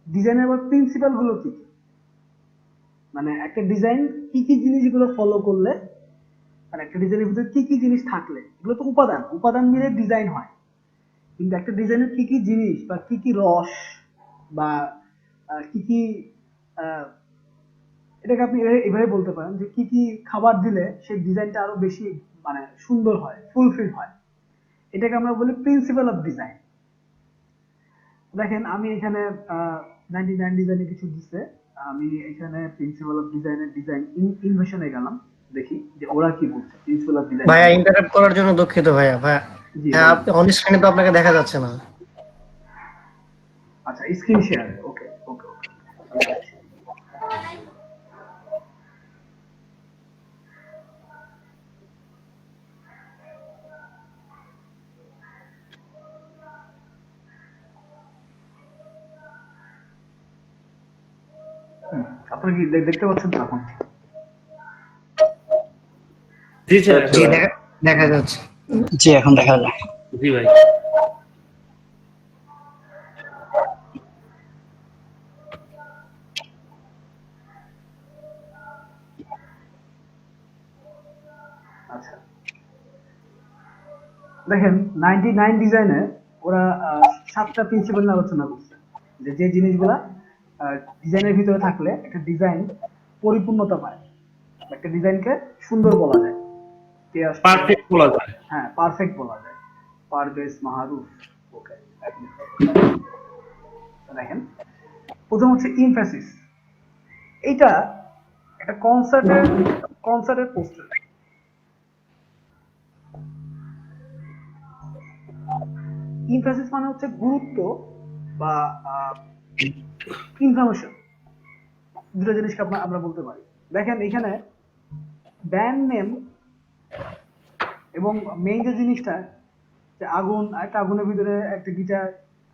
ডিজাইনের আবার প্রিন্সিপাল গুলো কি কি? মানে একটা ডিজাইন কি কি জিনিসগুলো ফলো করলে, মানে একটা ডিজাইনের ভিতরে কি কি জিনিস থাকলে, এগুলো তো উপাদান, উপাদান মিলে ডিজাইন হয়। কিন্তু একটা ডিজাইনের কি কি জিনিস বা কি কি রস বা কি কি আহ, এটাকে আপনি এভাবে বলতে পারেন যে কি কি খাবার দিলে সেই ডিজাইনটা আরো বেশি মানে সুন্দর হয়, ফুলফিল হয়, এটাকে আমরা বলি প্রিন্সিপাল অফ ডিজাইন। দেখেন আমি এখানে 99 ডিজাইনে কিছু দিচ্ছে, আমি এখানে প্রিন্সিপাল অফ ডিজাইনের ডিজাইন ইনভেশনে গেলাম, দেখি যে ওরা কি বলছে প্রিন্সিপাল অফ ডিজাইন। ভাইয়া ইন্টারাপ্ট করার জন্য দুঃখিত ভাইয়া। ভাইয়া জি হ্যাঁ, বলুন। আপনি অন স্ক্রিনে তো আপনাকে দেখা যাচ্ছে না। আচ্ছা, স্ক্রিন শেয়ার, ওকে ওকে ওকে। আপনি কি দেখতে পাচ্ছেন তো এখন? জি স্যার জি দেখা দেখা যাচ্ছে। জি এখন দেখা যায়। জি ভাই আচ্ছা, দেখেন 99 ডিজাইনে ওরা 7টা প্রিন্সিপাল নিয়ে আলোচনা করছে, যে যে জিনিসগুলা ডিজাইনের ভিতরে থাকলে একটা ডিজাইন পরিপূর্ণতা পায়, একটা ডিজাইনকে সুন্দর বলা যায়। কে আসছে? পারফেক্ট বলা যায়। হ্যাঁ, পারফেক্ট বলা যায়। পারভেজ মাহরুফ, ওকে। দেখেন, প্রথম হচ্ছে ইমফ্যাসিস। এইটা একটা কনসার্টের পোস্টার। ইমফ্যাসিস মানে হচ্ছে গুরুত্ব বা ইনফরমেশন, দুটো জিনিসকে আমরা বলতে পারি। দেখেন এখানে ব্যান্ড নেম এবং মেইন যে জিনিসটা, যে আগুন, একটা আগুনের ভিতরে একটা গিটার,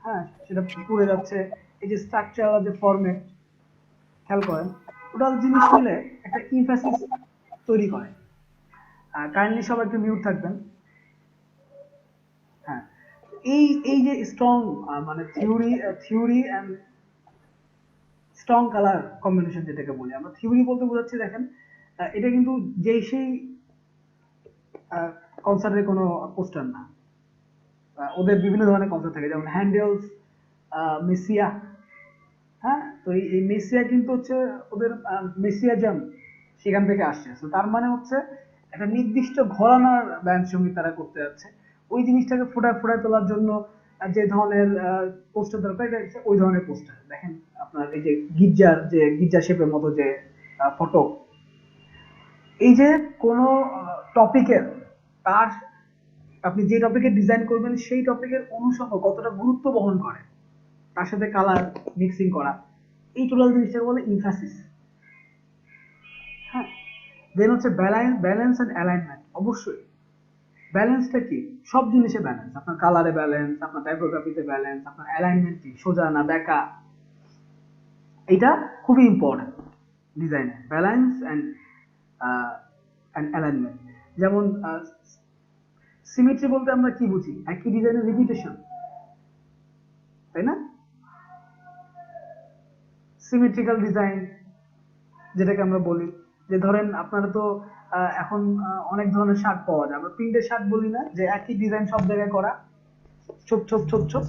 হ্যাঁ, সেটা পুড়ে যাচ্ছে, এই যে স্ট্রাকচার, যে ফরম্যাট, খেয়াল করেন, টোটাল জিনিস মিলে একটা ইমফ্যাসিস তৈরি করে। কাইন্ডলি সবাই একটু মিউট থাকবেন। হ্যাঁ, এই এই যে স্ট্রং মানে theory and strong colour combination যেটাকে বলি আমরা, থিওরি বলতে বোঝাচ্ছি, দেখেন এটা কিন্তু যেই সেই কনসার্টের কোনো পোস্টার না। ওদের বিভিন্ন ধরনের কনসার্ট থাকে, যেমন হ্যান্ডেলস, মেসিয়া। হ্যাঁ, তো এই মেসিয়া কিন্তু হচ্ছে ওদের মেসিয়াজম, সেখান থেকে আসছে। তো তার মানে হচ্ছে একটা নির্দিষ্ট ঘরানার ব্যান্ড সঙ্গীত তারা করতে যাচ্ছে, ওই জিনিসটাকে ফোটায় ফোটায় তোলার জন্য যে ধরনের পোস্টার দরকার, এটা হচ্ছে ওই ধরনের পোস্টার। দেখেন আপনার এই যে গির্জা শেপের মতো যে ফটো, এই যে কোনো টপিকের তার আপনি যে টপিকে ডিজাইন করবেন সেই টপিকের অনুষঙ্গ কতটা গুরুত্ব বহন করে, তার সাথে কালার মিক্সিং করা, এই টোটাল জিনিসটাকে বলে ইমফ্যাসিস। হ্যাঁ, দেন হচ্ছে ব্যালেন্স এন্ড অ্যালাইনমেন্ট। অবশ্যই ব্যালেন্সটা কি, সব জিনিসে ব্যালেন্স, আপনার কালারে ব্যালেন্স, আপনার টাইপোগ্রাফিতে ব্যালেন্স, আপনার অ্যালাইনমেন্ট কি, সোজা না বেঁকা, এটা খুবই ইম্পর্টেন্ট ডিজাইনে, ব্যালেন্স এন্ড অ্যালাইনমেন্ট। যেমন সিমেট্রি বলতে আমরা কি বুঝি, একই ডিজাইনের রিপিটেশন, তাই না? সিমেট্রিক্যাল ডিজাইন যেটাকে আমরা বলি, যে ধরেন আপনারা তো এখন অনেক ধরনের শার্ট পাওয়া যায়, আমরা প্রিন্টের শার্ট বলি না, যে একই ডিজাইন সব জায়গায় করা, ছোপ ছোপ ছোপ ছোপ,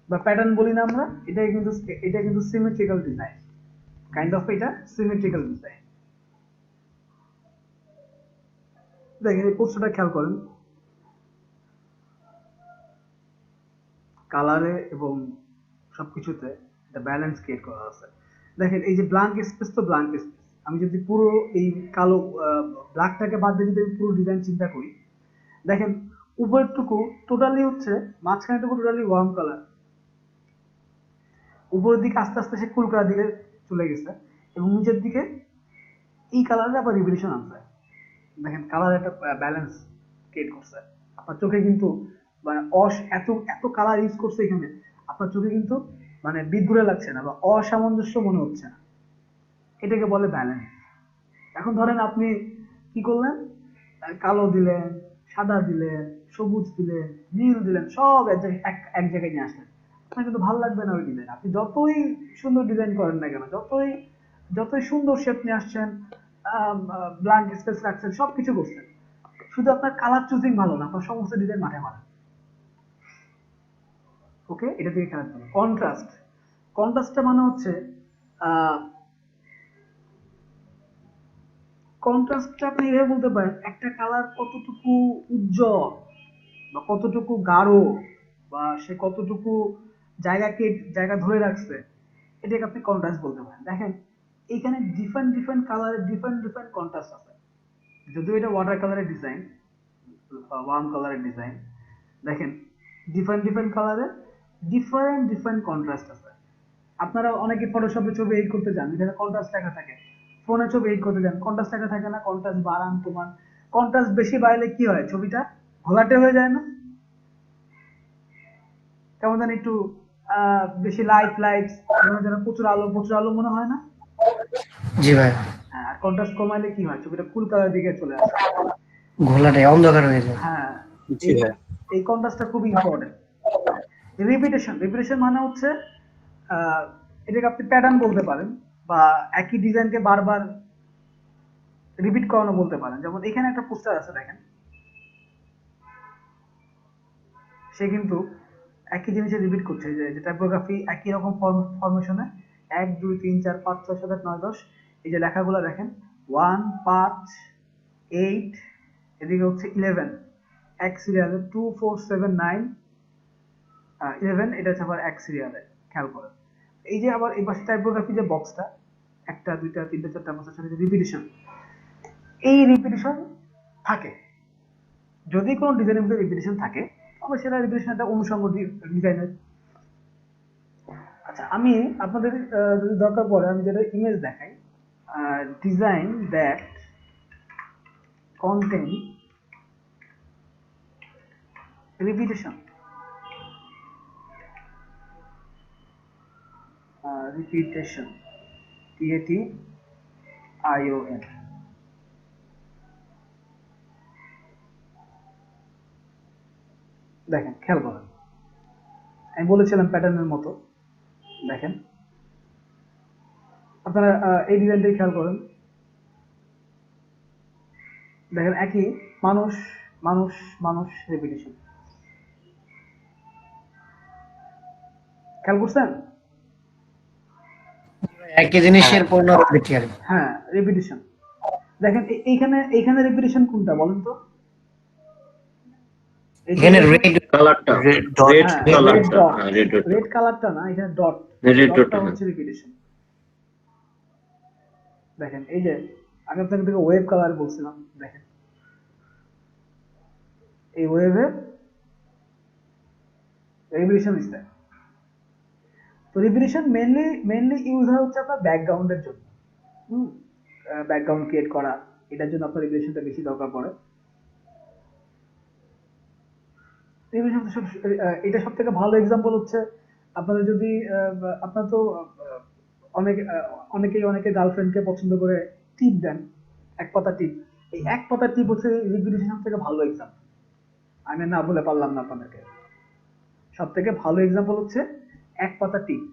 বা প্যাটার্ন বলি না আমরা, এটা কিন্তু সিমেট্রিক্যাল ডিজাইন, কাইন্ড অফ এটা সিমেট্রিক্যাল ডিজাইন। দেখেন এই পোস্টারটা খেয়াল করেন, কালারে এবং সবকিছুতে একটা ব্যালেন্স ক্রিয়েট করা আছে। দেখেন এই যে ব্ল্যাঙ্ক স্পেস, তো ব্ল্যাঙ্ক স্পেস, আমি যদি পুরো এই কালো ব্ল্যাকটাকে বাদ দিয়ে যদি আমি পুরো ডিজাইন চিন্তা করি, দেখেন উপরেরটুকু টোটালি হচ্ছে, মাঝখানেটুকু টোটালি ওয়ার্ম কালার, উপরের দিকে আস্তে আস্তে সে কুল কালার দিকে চলে গেছে, এবং নিচের দিকে এই কালারের আবার রিভলিউশন আনছে। দেখেন কালার একটা ব্যালেন্স ক্রিয়েট করছে, আপনার চোখে কিন্তু মানে এত এত কালার ইউজ করছে এখানে, আপনার চোখে কিন্তু মানে বিদঘুরে লাগছে না বা অসামঞ্জস্য মনে হচ্ছে না, এটাকে বলে ব্যালেন্স। এখন ধরেন আপনি কি করলেন, কালো দিলেন, সাদা দিলেন, সবুজ দিলেন, নীল দিলেন, সব এক জায়গায় নিয়ে আসলেন, আপনার কিন্তু ভালো লাগবে না ওই ডিজাইন। আপনি যতই সুন্দর ডিজাইন করেন না কেন, যতই সুন্দর শেপ নিয়ে আসছেন, ব্ল্যাঙ্ক স্পেস রাখছেন, সবকিছু করছেন, শুধু আপনার কালার চুজিং ভালো না, আপনার সমস্ত ডিজাইন মাঠে মারে। ওকে, এটা থেকে খেয়াল করুন। কন্ট্রাস্ট, কন্ট্রাস্টটা মানে হচ্ছে কন্ট্রাস্টটা আপনি এভাবে বলতে পারেন, একটা কালার কতটুকু উজ্জ্বল বা কতটুকু গাঢ়, বা সে কতটুকু জায়গা ধরে রাখছে, এটাকে আপনি কন্ট্রাস্ট বলতে পারেন। দেখেন এইখানে ডিফারেন্ট ডিফারেন্ট কালারের ডিফারেন্ট ডিফারেন্ট কন্ট্রাস্ট আছে, যদিও এটা ওয়াটার কালারের ডিজাইন, ওয়ার্ম কালারের ডিজাইন, দেখেন ডিফারেন্ট ডিফারেন্ট কালারের ডিফারেন্ট ডিফারেন্ট কন্ট্রাস্ট আছে। আপনারা অনেকে ফটোশপে ছবি এডিট করতে যান, যেখানে কন্ট্রাস্ট লেখা থাকে, ফোনে ছবি এডিট করতে যান, কন্ট্রাস্ট লেখা থাকে না, কন্ট্রাস্ট বাড়ান কমান, কন্ট্রাস্ট বেশি বাড়লে কি হয়, ছবিটা ঘোলাটে হয়ে যায় না, কেমন জানি একটু বেশি লাইট লাইট, যেন প্রচুর আলো মনে হয় না? জি ভাই, হ্যাঁ, আর কন্ট্রাস্ট কমাইলে কি হয়, ছবিটা কুল কালার দিকে চলে আসে। ঘোলাটে অন্ধকার হয়ে যায়। হ্যাঁ, জি ভাই। এই কন্ট্রাস্টটা খুব ইম্পর্টেন্ট। রিপিটেশন মানে হচ্ছে এটাকে আপনি প্যাটার্ন বলতে পারেন, বা একই ডিজাইনকে বারবার রিপিট করানো বলতে পারেন। যেমন এখানে একটা পোস্টার আছে, দেখেন সে কিন্তু একই জিনিসে রিপিট করছে, যে টাইপোগ্রাফি একই রকম ফরমেশনে 1 2 3 4 5 6 7 8 9 10, এই যে লেখাগুলো দেখেন 1 5 8, এদিকে হচ্ছে 11, এক সিরিয়ালে 2 4 7 9 11, এটা হচ্ছে আবার এক সিরিয়ালে, খেয়াল করেন। এই যে আবার এই পাশে টাইপোগ্রাফি যে বক্সটা, 1টা 2টা 3টা 4টা 5টা 6টা, রিপিটিশন, এই রিপিটিশন থাকে, যদি কোনো ডিজাইনের মধ্যে রিপিটিশন থাকে, তবে সেটা রিপিটিশন একটা অনুষঙ্গ ডিজাইনের। আচ্ছা, আমি আপনাদের যদি দরকার পড়ে আমি যেটা ইমেজ দেখাই, design that contain repetition, repetition, TATION। দেখেন খেয়াল করেন, আমি বলেছিলাম প্যাটার্নের মতো, দেখেন আপনারা এই ডিজাইনটাই খেয়াল করেন, দেখেন একই মানুষ মানুষ মানুষ, রিপিটেশন, খেয়াল করছেন? একই জিনিসের পুনরাবৃত্তি আর কি। হ্যাঁ, রিপিটেশন। দেখেন এইখানে রিপিটেশন কোনটা বলেন তো? এখানে রেড কালারটা, রেড ডট। রেড হ্যাঁ, কালারটা, রেড কালারটা না, এখানে ডট, রেড ডটটা ডট। হচ্ছে রিপিটেশন। দেখেন এই যে আমি আপনাকে ওয়েব কালার বলছিলাম, দেখেন এই ওয়েভের রেভলিউশন স্টাইল। তো রেভলিউশন মেনলি ইউজ হয় হচ্ছে আপনার ব্যাকগ্রাউন্ডের জন্য। ব্যাকগ্রাউন্ড ক্রিয়েট করা, এটার জন্য আপনার রেভলিউশনটা বেশি দরকার পড়ে। এটা সব থেকে ভালো এক্সাম্পল হচ্ছে আপনাদের যদি আপনার তো অনেকেই গার্লফ্রেন্ডকে পছন্দ করে টিপ দেন, এক পাতা টিপ। এই এক পাতা টিপ হচ্ছে রিভলিউশন সব থেকে ভালো এক্সাম্পল। আমি না বলে পারলাম না আপনাদেরকে। সব থেকে ভালো এক্সাম্পল হচ্ছে এক পাতা টিপ।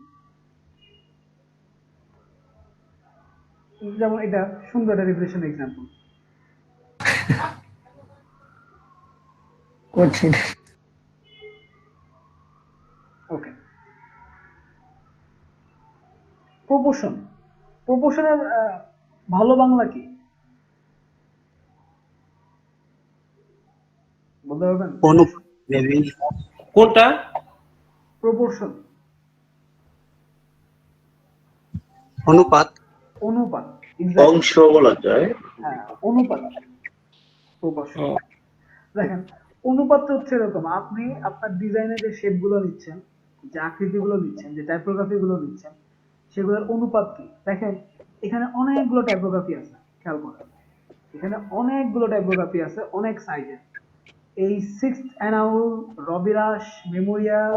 যেমন এটা সুন্দর একটা রিভলিউশন এক্সাম্পল। করছি ওকে, প্রপোর্শন। প্রপোর্শনের ভালো বাংলা কি বলতে পারবেন? মেবি কোনটা? প্রপোর্শন, অনুপাত। অনুপাত, অংশ বলা যায়। হ্যাঁ অনুপাত, প্রপোর্শন। দেখেন অনুপাতটা হচ্ছে এরকম, আপনি আপনার ডিজাইনে যে শেপ গুলো নিচ্ছেন, যে আকৃতিগুলো নিচ্ছেন, যে টাইপোগ্রাফি গুলো নিচ্ছেন, সেগুলোর অনুপাত কি। দেখেন এখানে অনেকগুলো টাইপোগ্রাফি আছে, খেয়াল করেন এখানে অনেকগুলো টাইপোগ্রাফি আছে, অনেক সাইজের। এই সিক্সথ অ্যানাউল, রবিরাস, memorial,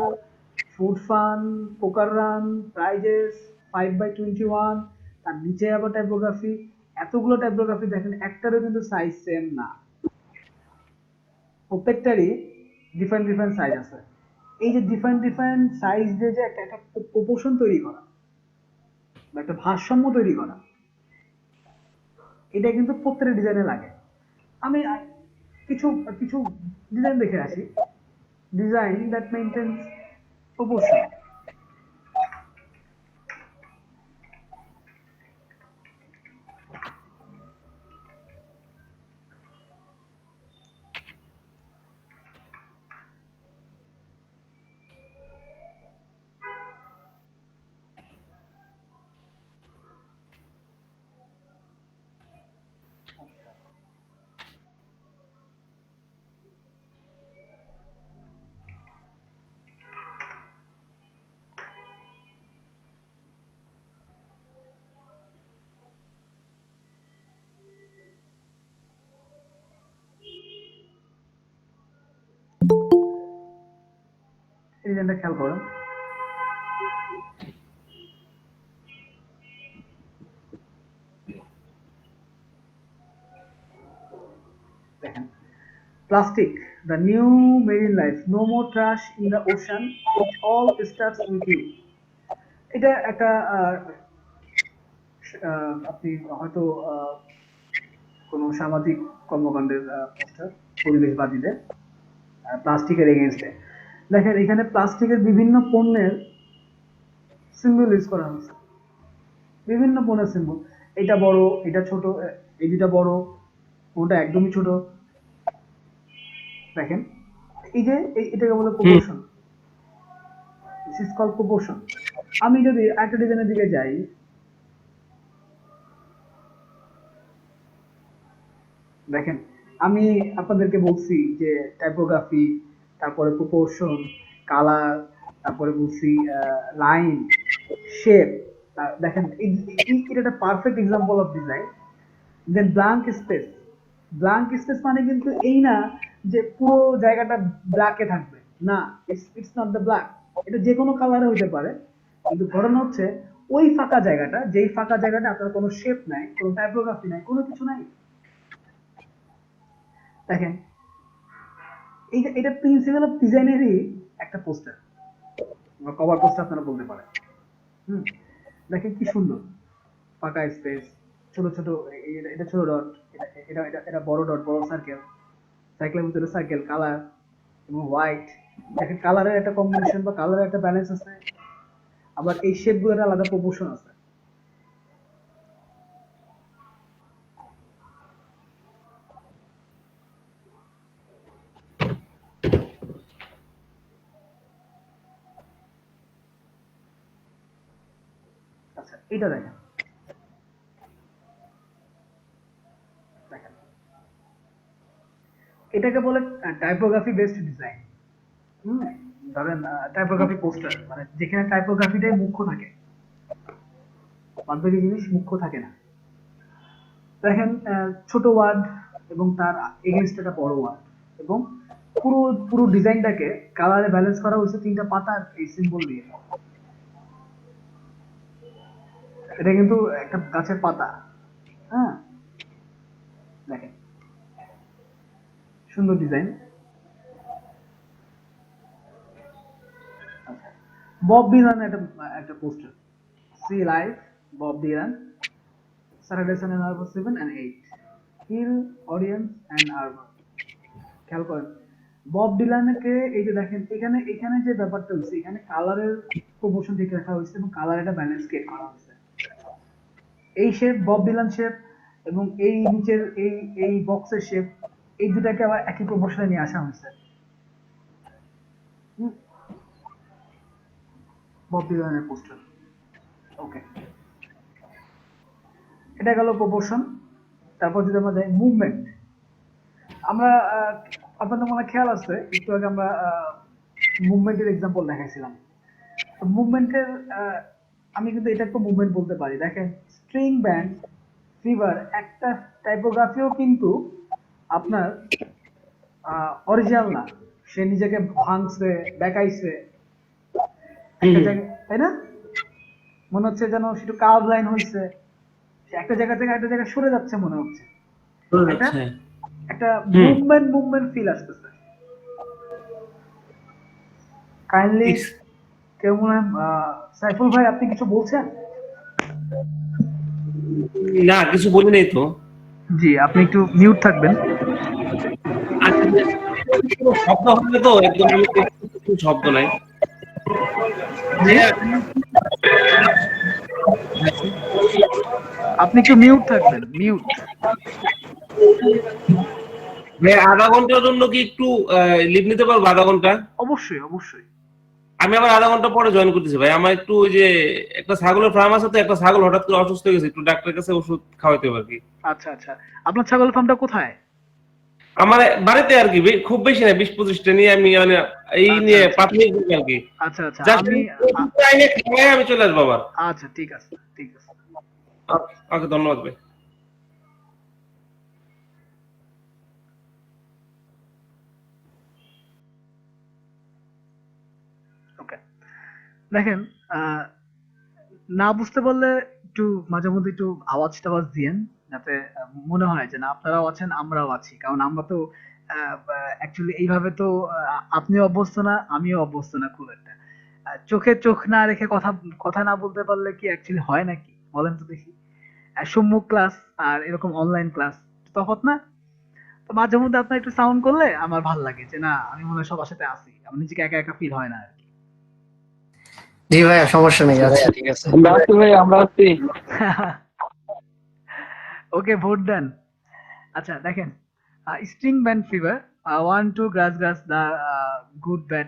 food fun, poker run, prizes, 5/21, তার নিচে আবার টাইপোগ্রাফি, এতগুলো টাইপোগ্রাফি। দেখেন একটারও কিন্তু সাইজ সেম না, প্রত্যেকটারই ডিফারেন্ট ডিফারেন্ট সাইজ আছে। এই যে ডিফারেন্ট সাইজ দিয়ে যে একটা একটা প্রপোর্শন তৈরি করা বা একটা ভারসাম্য তৈরি করা, এটা কিন্তু প্রত্যেকটা ডিজাইনে লাগে। আমি কিছু কিছু ডিজাইন দেখে আসি, ডিজাইন দ্যাট মেইনটেইনস প্রপোর্শন। এই ডিজাইনটা খেয়াল করেন, দেখেন plastic, the new marine life, no more trash in the ocean, it all starts with you. এটা একটা আপনি হয়তো কোনো সামাজিক কর্মকাণ্ডের পোস্টার, পরিবেশবাদীদের প্লাস্টিকের এগেনস্টে। দেখেন এখানে প্লাস্টিকের বিভিন্ন পণ্যের সিম্বল ইউজ করা হয়েছে, বিভিন্ন পণ্যের সিম্বল। এটা বড়, এটা ছোট, এই দুটা বড়, কোনটা একদমই ছোট। দেখেন এই যে এটাকে বলে proportion, this is called proportion. আমি যদি একটা ডিজাইনের দিকে যাই, দেখেন আমি আপনাদেরকে বলছি যে টাইপোগ্রাফি, তারপরে প্রপোর্শন, কালার, তারপরে বলছি লাইন, শেপ। দেখেন এটা একটা perfect example of design. Then blank space, blank space মানে কিন্তু এই না যে পুরো জায়গাটা ব্ল্যাকে থাকবে, না, ইটস নট দ্য ব্ল্যাক। এটা যে কোনো কালারে হইতে পারে, কিন্তু ঘটনা হচ্ছে ওই ফাঁকা জায়গাটা, যেই ফাঁকা জায়গাটা আপনার কোনো শেপ নাই, কোনো টাইপোগ্রাফি নাই, কোনো কিছু নাই। দেখেন এটা প্রিন্সিপাল অফ ডিজাইনেরই একটা পোস্টার বা কভার পোস্টার আপনারা বলতে পারেন। হুম, দেখেন কি সুন্দর ফাঁকা স্পেস, ছোট ছোট, এটা ছোট ডট, এটা এটা এটা এটা বড় ডট, বড় সার্কেল, সার্কেলের ভিতরে সার্কেল, কালার এবং হোয়াইট। দেখেন কালারের একটা কম্বিনেশন বা কালারের একটা ব্যালেন্স আছে, আবার এই শেপগুলোর আলাদা প্রপোর্শন আছে। আচ্ছা এটা দেখেন, দেখেন এটাকে বলে টাইপোগ্রাফি বেসড ডিজাইন। ধরেন টাইপোগ্রাফি পোস্টার, মানে যেখানে টাইপোগ্রাফিটাই মুখ্য থাকে, বাদ বাকি জিনিস মুখ্য থাকে না। দেখেন ছোট ওয়ার্ড এবং তার এগেইনস্ট একটা বড় ওয়ার্ড, এবং পুরো পুরো ডিজাইনটাকে কালারে ব্যালেন্স করা হয়েছে তিনটা পাতার এই সিম্বল দিয়ে। এটা কিন্তু একটা গাছের পাতা। হ্যাঁ, দেখেন সুন্দর ডিজাইন। আচ্ছা, বব ডিলান একটা একটা poster, see life Bob Dylan, Saturday Sunday number 7 and 8, kill audience and আরবার। খেয়াল করেন বব ডিলানকে, এই যে দেখেন এখানে এখানে যে ব্যাপারটা হচ্ছে, এখানে কালারের প্রপোর্শন ঠিক রাখা হয়েছে এবং কালার একটা ব্যালেন্স ক্রিয়েট করা হয়েছে। এই শেপ বব ডিলান শেপ এবং এই নিচের এই এই বক্সের শেপ, এই দুটাকে আবার একই প্রপোর্শনে নিয়ে আসা হয়েছে। Bob ডিলানের poster. ওকে, এটা গেল প্রপোর্শন। তারপর যদি আমরা যাই মুভমেন্ট, আমরা আপনাদের মনে খেয়াল আছে একটু আগে আমরা মুভমেন্টের এক্সাম্পল দেখাইছিলাম। তো মুভমেন্টের আমি কিন্তু এটা একটা মুভমেন্ট বলতে পারি। দেখেন স্ট্রিং ব্যান্ড ফিভার একটা টাইপোগ্রাফিও কিন্তু আপনার অরিজিনাল না, সে নিজেকে ভাঙছে বেকাইছে একটা জায়গায়, তাই না? মনে হচ্ছে যেন সেটা কার্ভ লাইন হয়েছে, সে একটা জায়গা থেকে একটা জায়গায় সরে যাচ্ছে মনে হচ্ছে। এটা একটা মুভমেন্ট ফিল আসতেছে। কাইন্ডলি কেউ মনে হয় সাইফুল ভাই আপনি কিছু বলছেন? না, কিছু বলি নাই তো। জি, আপনি একটু মিউট থাকবেন। শব্দ হবে তো একদম, কিছু শব্দ নাই। আপনি একটু মিউট থাকবেন, মিউট। আধা ঘন্টার জন্য কি একটু লিভ নিতে পারবো? আধা ঘন্টা? অবশ্যই অবশ্যই। আমি আবার আধা ঘন্টা পরে জয়েন করতেছি ভাই। আমার একটু ওই যে একটা ছাগলের ফার্ম আছে, তো একটা ছাগল হঠাৎ করে অসুস্থ হয়ে গেছে, একটু ডাক্তারের কাছে ওষুধ খাওয়াইতে হবে আর কি। আচ্ছা আচ্ছা, আপনার ছাগল ফার্মটা কোথায়? আমার বাড়িতে আর কি, খুব বেশি না, 20-25টা নিয়ে আমি মানে এই নিয়ে প্রাথমিক আর কি। আচ্ছা আচ্ছা, আমি চলে আসবো আবার। আচ্ছা ঠিক আছে ঠিক আছে। ওকে, ধন্যবাদ ভাই। ওকে, দেখেন না বুঝতে পারলে একটু মাঝে মধ্যে একটু আওয়াজ টাওয়াজ দিয়েন, যাতে মনে হয় যে না আপনারাও আছেন আমরাও আছি। কারণ আমরা তো অ্যাকচুয়ালি এইভাবে তো আপনিও অভ্যস্ত না, আমিও অভ্যস্ত না খুব একটা। চোখে চোখ না রেখে কথা কথা না বলতে পারলে কি অ্যাকচুয়ালি হয় নাকি বলেন তো দেখি? সম্মুখ ক্লাস আর এরকম অনলাইন ক্লাস তফাৎ না? তো মাঝে মধ্যে আপনার একটু সাউন্ড করলে আমার ভালো লাগে যে না আমি মনে হয় সবার সাথে আছি, আমি নিজেকে একা একা ফিল হয় না আর কি। জি ভাইয়া, সমস্যা নেই, আচ্ছা ঠিক আছে। আমরা আছি। ওকে, ভোট দেন। আচ্ছা দেখেন স্ট্রিং ব্যান্ড ফিভার 1 2 গ্রাস গ্রাস দা গুড ব্যাড,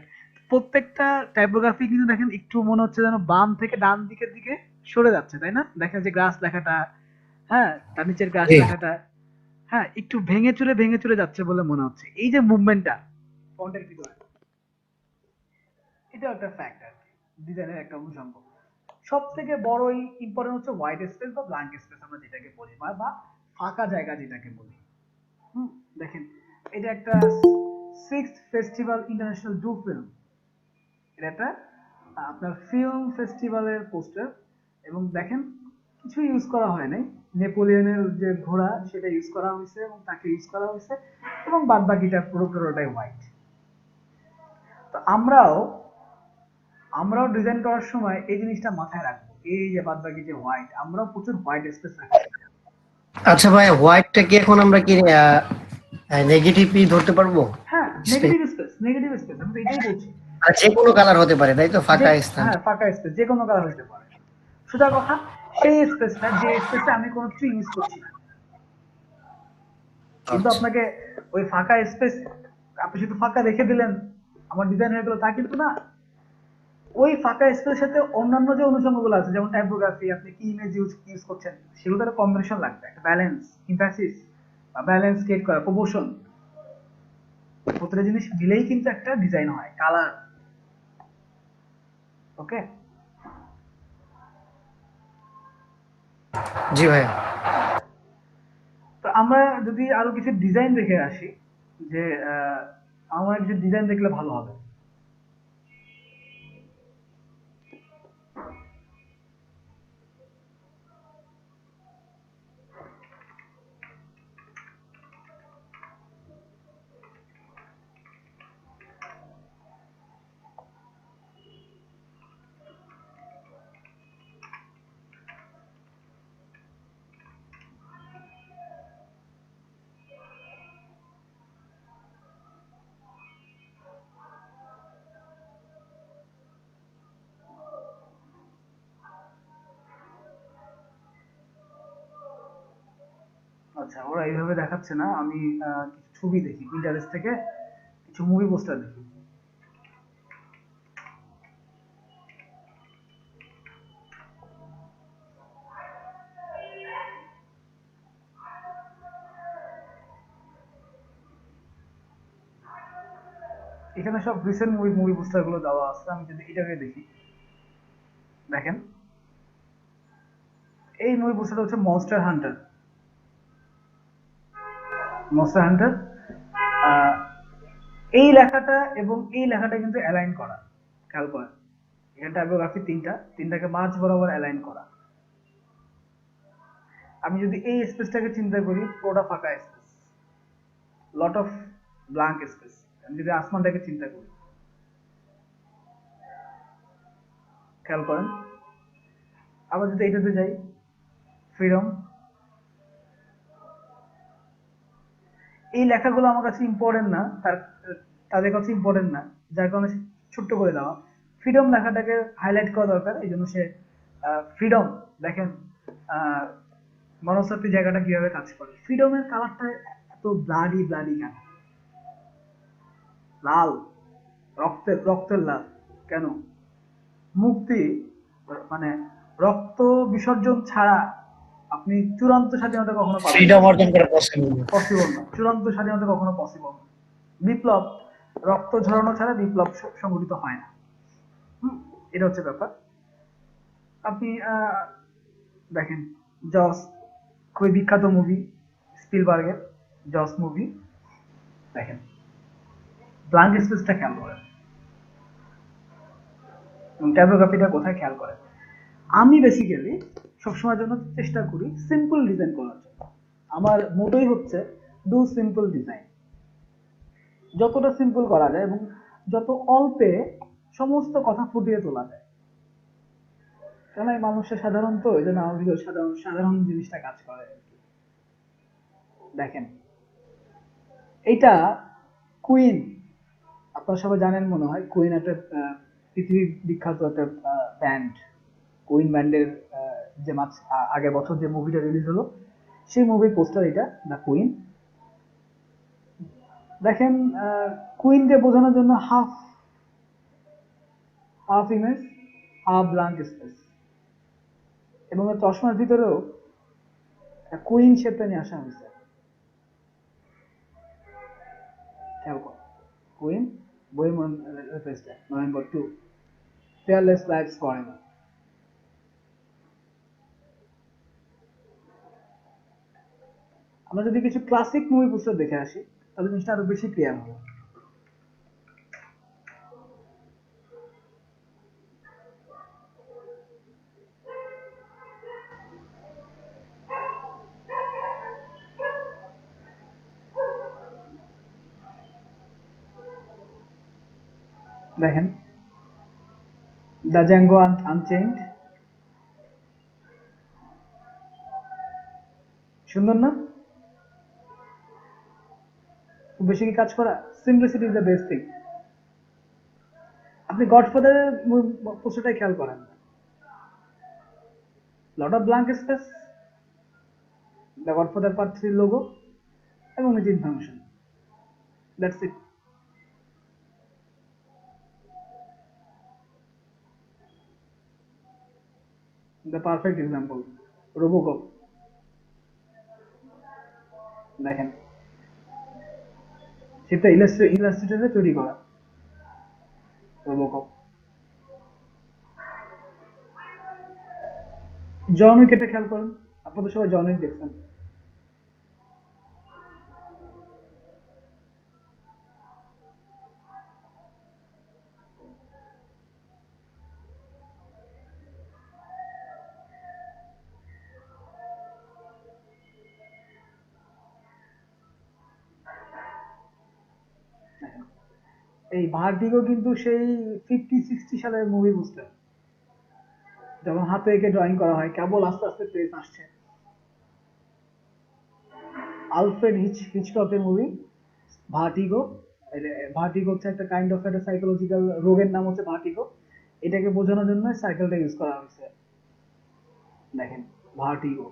প্রত্যেকটা টাইপোগ্রাফি কিন্তু দেখেন একটু মনে হচ্ছে যেন বাম থেকে ডান দিকের দিকে সরে যাচ্ছে, তাই না? দেখেন যে গ্রাস লেখাটা, হ্যাঁ তার নিচের গ্রাস লেখাটা, হ্যাঁ একটু ভেঙে চুরে যাচ্ছে বলে মনে হচ্ছে। এই যে মুভমেন্টটা ফন্টের ভিতরে, এটা একটা ফ্যাক্টর, ডিজাইনের একটা অনুষঙ্গ। সব থেকে বড় ইম্পর্টেন্ট হচ্ছে হোয়াইট স্পেস বা ব্ল্যাঙ্ক স্পেস আমরা যেটাকে বলি, বা ফাঁকা জায়গা যেটাকে বলি। দেখেন এটা একটা 6th festival international do film, এটা একটা আপনার ফিল্ম ফেস্টিভ্যালের পোস্টার, এবং দেখেন কিছু ইউজ করা হয় নাই, নেপোলিয়নের যে ঘোড়া সেটা ইউজ করা হয়েছে এবং তাকে ইউজ করা হয়েছে, এবং বাদ বাকিটা পুরোটাই হোয়াইট। তো আমরাও ডিজাইন করার সময় এই জিনিসটা মাথায় রাখবো, এই যে বাদ বাকি যে হোয়াইট, আমরাও প্রচুর হোয়াইট স্পেস রাখবো। আচ্ছা ভাই, হোয়াইটটা কি এখন আমরা কি নেগেটিভই ধরতে পারবো? হ্যাঁ, নেগেটিভ স্পেস আমি তো এটাই বলছি। আর যে কোনো কালার হতে পারে, তাই তো? ফাঁকা স্থান। হ্যাঁ, ফাঁকা স্পেস যে কোনো কালার হতে পারে। সোজা কথা, সেই স্পেসটা যে স্পেসে আমি কোনো কিছু ইউজ করছি না, কিন্তু আপনাকে ওই ফাঁকা স্পেস আপনি শুধু ফাঁকা রেখে দিলেন আমার ডিজাইন হয়ে গেল তা কিন্তু না। ওই ফাঁকা স্পেসের সাথে অন্যান্য যে অনুষঙ্গগুলো আছে, যেমন টাইপোগ্রাফি, আপনি কি ইমেজ ইউজ করছেন, সেগুলো একটা কম্বিনেশন লাগবে, একটা ব্যালেন্স, এমফ্যাসিস বা ব্যালেন্স ক্রিয়েট করা, প্রপোর্শন, প্রতিটা জিনিস মিলেই কিন্তু একটা ডিজাইন হয়, কালার। ওকে, জি ভাইয়া। তো আমরা যদি আরো কিছু ডিজাইন দেখে আসি, যে আমার কিছু ডিজাইন দেখলে ভালো হবে। আচ্ছা, ওরা এইভাবে দেখাচ্ছে না, আমি কিছু ছবি দেখি পিন্টারেস্ট থেকে, কিছু মুভি পোস্টার দেখি। এখানে সব রিসেন্ট মুভি পোস্টার গুলো দেওয়া আছে। আমি যদি এটাকে দেখি, দেখেন এই মুভি পোস্টারটা হচ্ছে মনস্টার হান্টার। মনস্টার হান্টার, এই লেখাটা এবং এই লেখাটা কিন্তু অ্যালাইন করা, খেয়াল করেন। এখানে টাইপোগ্রাফি তিনটাকে মাঝ বরাবর অ্যালাইন করা। আমি যদি এই স্পেসটাকে চিন্তা করি, পুরোটা ফাঁকা space, lot of blank space. আমি যদি আসমানটাকে চিন্তা করি, খেয়াল করেন। আবার যদি এটাতে যাই, ফ্রিডম। এই লেখাগুলো আমার কাছে ইম্পর্টেন্ট না, তাদের কাছে ইম্পর্টেন্ট না, যার কারণে ছোট্ট করে দেওয়া। ফ্রিডম লেখাটাকে হাইলাইট করা দরকার, এই জন্য সে ফ্রিডম। দেখেন মনস্তাত্ত্বিক জায়গাটা কিভাবে কাজ করে। ফ্রিডমের কালারটা এত ব্লাডি কেন? লাল, রক্তের লাল কেন? মুক্তি, মানে রক্ত বিসর্জন ছাড়া আপনি চূড়ান্ত স্বাধীনতা কখনো পাবেন ফ্রিডম অর্জন করা পসিবল পসিবল না। চূড়ান্ত স্বাধীনতা কখনো পসিবল না। বিপ্লব, রক্ত ঝরানো ছাড়া বিপ্লব সংঘটিত হয় না। এটা হচ্ছে ব্যাপার। আপনি দেখেন জস, খুবই বিখ্যাত মুভি, স্পিলবার্গের জস মুভি। দেখেন ব্ল্যাঙ্ক স্পেসটা খেয়াল করেন, ট্যাবোগ্রাফিটা কোথায় খেয়াল করেন। আমি বেসিক্যালি সবসময়ের জন্য চেষ্টা করি সিম্পল ডিজাইন করার জন্য। আমার মোটোই হচ্ছে ডু সিম্পল ডিজাইন। যতটা সিম্পল করা যায় এবং যত অল্পে সমস্ত কথা ফুটিয়ে তোলা যায়। কেন এই মানুষের সাধারণত, এই জন্য আমার ভিডিও সাধারণ জিনিসটা কাজ করে। দেখেন এইটা কুইন, আপনারা সবাই জানেন মনে হয়। কুইন একটা পৃথিবী বিখ্যাত একটা ব্যান্ড। কুইন ব্যান্ডের যে আগের বছর যে মুভিটা রিলিজ হলো, সেই মুভির পোস্টার এটা, দ্য কুইন। দেখেন কুইনকে বোঝানোর জন্য half image, half blank space, এবং চশমার ভিতরেও কুইন শেপটা নিয়ে আসা হয়েছে। খেয়াল করো, কুইন, বইমন রেফারেন্সটা নভেম্বর 2, ফেয়ারলেস লাইফস ফরএভার। আমরা যদি কিছু ক্লাসিক মুভি পোস্টার দেখে আসি, তাহলে জিনিসটা আরো বেশি ক্লিয়ার হবে। দেখেন দ্য জ্যাঙ্গো আনচেইনড, সুন্দর না? খুব বেশি কি কাজ করা? Simplicity is the best thing. আপনি গডফাদারের পোস্টারটাই খেয়াল করেন, lot of blank space, the godfather part 3 logo এবং নিজ information, that's it. The perfect example, RoboCop. দেখেন সেটা ইলাস্ট্রেটরে তৈরি করা রোবোকপ। জন উইক এটা খেয়াল করেন, আপনাদের সবাই জন উইক দেখছেন। এই ভার্টিগো কিন্তু সেই 50-60 সালের মুভি, বুঝলেন, যখন হাতে এঁকে ড্রয়িং করা হয়, কেবল আস্তে আস্তে পেজ আসছে। আলফ্রেড হিচককের মুভি ভার্টিগো। ভার্টিগো হচ্ছে একটা কাইন্ড অফ একটা সাইকোলজিক্যাল রোগের নাম হচ্ছে ভার্টিগো। এটাকে বোঝানোর জন্য সাইকেলটা ইউজ করা হয়েছে। দেখেন, vertigo,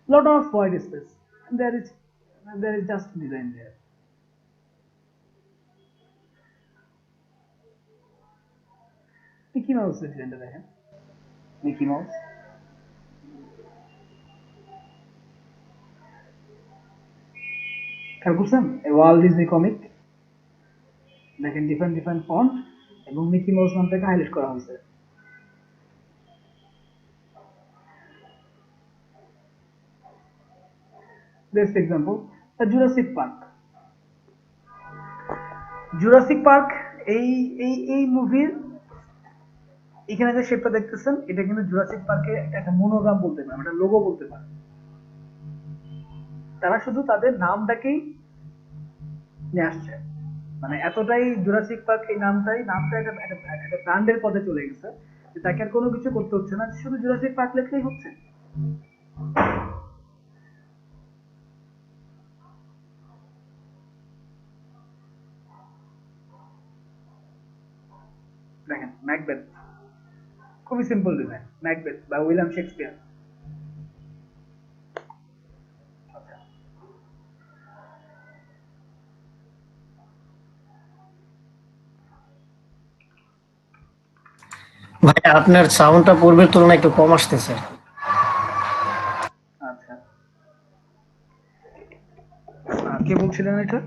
lot off white space, there is just design there. Mickey মাউসের ডিজাইনটা দেখেন, মিকি মাউস। খেয়াল করছেন ওয়ার্ল্ড ডিজনি কমিক, দেখেন ডিফারেন্ট ডিফারেন্ট ফন্ট এবং মিকি মাউস নামটাকে হাইলাইট করা হয়েছে। Best example Jurassic park. Jurassic park এই এই এই মুভির এখানে যে শেপটা দেখতেছেন, এটা কিন্তু জুরাসিক পার্কে একটা মনোগ্রাম বলতে পারে, একটা লোগো বলতে পারে। তারা শুধু তাদের নামটাকেই নিয়ে আসছে, মানে এতটাই জুরাসিক পার্ক এই নামটা একটা ব্র্যান্ডের পথে চলে গেছে যে তাকে আর কোনো কিছু করতে হচ্ছে না, শুধু জুরাসিক পার্ক লেখলেই হচ্ছে। দেখেন ম্যাকবেথ, খুবই সিম্পল ডিজাইন, ম্যাকবেথ বা উইলিয়াম শেক্সপিয়ার। আচ্ছা, ভাই আপনার সাউন্ডটা পূর্বের তুলনায় একটু কম আসতেছে। আচ্ছা, কে বলছিলেন এটা?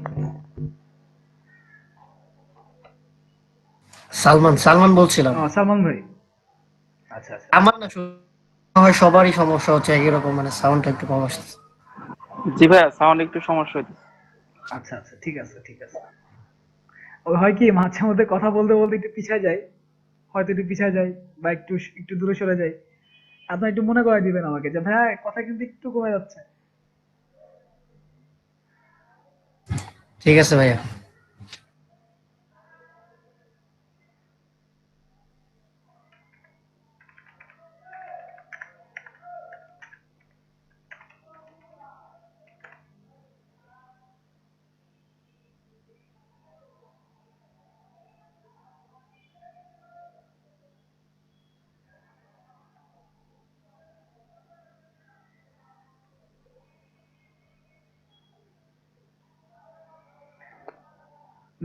সালমান সালমান বলছিলাম। সালমান ভাই। আচ্ছা আচ্ছা আমার না হয় সবারই সমস্যা হচ্ছে একই রকম, মানে সাউন্ডটা একটু কম আসতেছে। জি ভাইয়া সাউন্ড একটু সমস্যা হইতেছে। আচ্ছা আচ্ছা, ঠিক আছে ঠিক আছে। ওই হয় কি, মাঝে মধ্যে কথা বলতে বলতে একটু পিছিয়ে যায়, হয়তো একটু পিছিয়ে যায় বা একটু একটু দূরে সরে যায়। আপনার একটু মনে করে দিবেন আমাকে যে ভাইয়া কথা কিন্তু একটু কমে যাচ্ছে। ঠিক আছে ভাইয়া।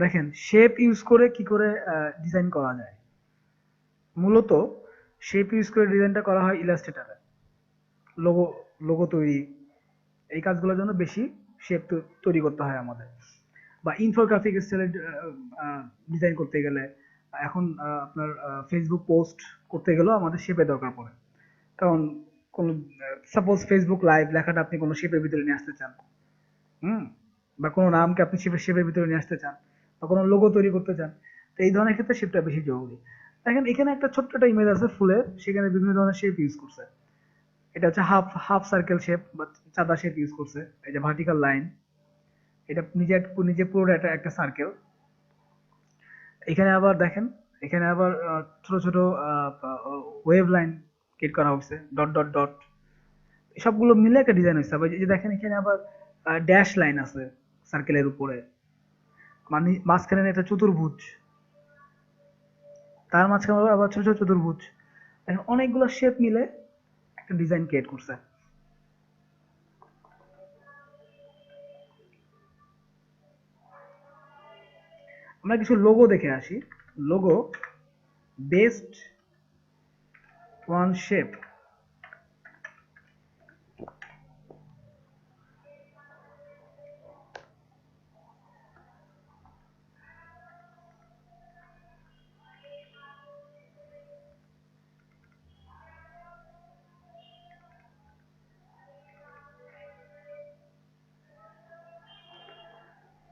দেখেন শেপ ইউজ করে কি করে ডিজাইন করা যায়। মূলত শেপ ইউজ করে ডিজাইনটা করা হয় ইলাস্ট্রেটরে। লোগো লোগো তৈরি, এই কাজগুলোর জন্য বেশি শেপ তৈরি করতে হয় আমাদের। বা ইনফোগ্রাফিক স্টাইলে ডিজাইন করতে গেলে, এখন আপনার ফেসবুক পোস্ট করতে গেলেও আমাদের শেপের দরকার পড়ে। কারণ কোন, সাপোজ ফেসবুক লাইভ লেখাটা আপনি কোনো শেপের ভিতরে নিয়ে আসতে চান, হুম, বা কোনো নামকে আপনি শেপের ভিতরে নিয়ে আসতে চান, বা কোনো লোগো তৈরি করতে চান, তো এই ধরনের ক্ষেত্রে শেপটা বেশি জরুরি। দেখেন এখানে একটা ছোট্ট একটা ইমেজ আছে ফুলের, সেখানে বিভিন্ন ধরনের শেপ ইউজ করছে। এটা হচ্ছে হাফ হাফ সার্কেল শেপ বা চাঁদা শেপ ইউজ করছে। এই যে ভার্টিক্যাল লাইন, এটা নিজে পুরো একটা একটা সার্কেল। এখানে আবার দেখেন, এখানে আবার ছোট ছোট ওয়েভ লাইন ক্রিয়েট করা হয়েছে, ডট ডট ডট, সবগুলো মিলে একটা ডিজাইন হয়েছে। আবার এই যে দেখেন এখানে আবার ড্যাশ লাইন আছে সার্কেলের উপরে, মানে মাঝখানে একটা চতুর্ভুজ, তার মাঝখানে আবার ছোট ছোট চতুর্ভুজ। দেখেন অনেকগুলো শেপ মিলে একটা ডিজাইন ক্রিয়েট করছে। আমরা কিছু লোগো দেখে আসি। Logo, best one shape.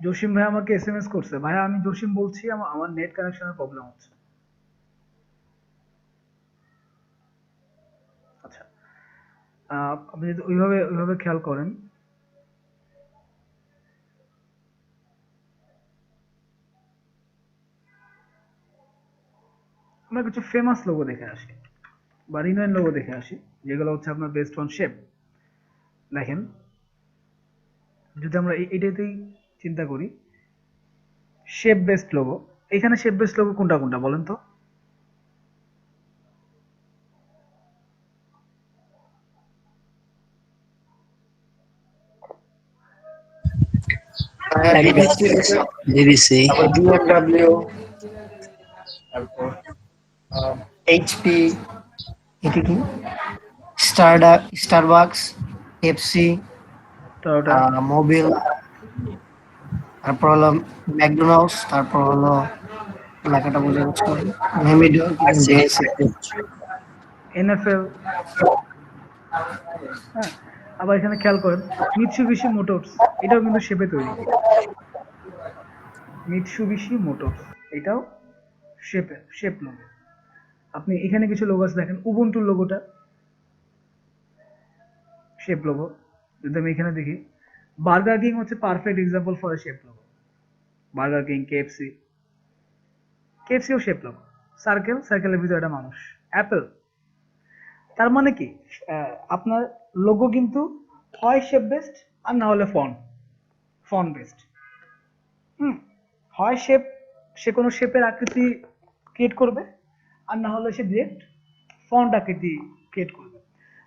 Jasim ভাই আমাকে এসএমএস করছে, ভাইয়া আমি জসিম বলছি, আমার নেট কানেকশনের প্রবলেম হচ্ছে। আচ্ছা, আপনি যদি ওইভাবে ওইভাবে খেয়াল করেন, আমরা কিছু ফেমাস লোগো দেখে আসি বা রিনোয়েন লোগো দেখে আসি, যেগুলো হচ্ছে আপনার বেসড অন শেপ। দেখেন, যদি আমরা এটাতেই চিন্তা করি, শেপ বেসড লোগো, এখানে শেপ বেসড লোগো কোনটা কোনটা বলেন তো? বিবিসি, তারপর বিএমডব্লিউ, তারপর এইচপি, এটা কি স্টারবাকস, পেপসি, টয়োটা, মোবিল, তারপর হলো ম্যাকডোনাল্ডস, তারপর হলো লেখাটা বোঝা যাচ্ছে মেমিডো, এনএফএল। হ্যাঁ, আবার এখানে খেয়াল করেন মিৎসুবিশি মোটরস, এটাও কিন্তু শেপে তৈরি। মিৎসুবিশি মোটরস, এটাও শেপ লোগো। আপনি এখানে কিছু লোগো আছে দেখেন, উবুন্টুর লোগোটা শেপ লোগো। যদি আমি এখানে দেখি, বার্গার কিং হচ্ছে perfect example for a shape logo. Burger King, KFC, কেএফসিও শেপ লোগো। সার্কেলের ভিতরে একটা মানুষ। অ্যাপেল, তার মানে কি আপনার লোগো কিন্তু হয় শেপ বেসড আর না হলে ফন্ট বেসড। হুম, হয় সে কোনো শেপের আকৃতি ক্রিয়েট করবে, আর না হলে সে ডিরেক্ট ফন্ট আকৃতি ক্রিয়েট করবে।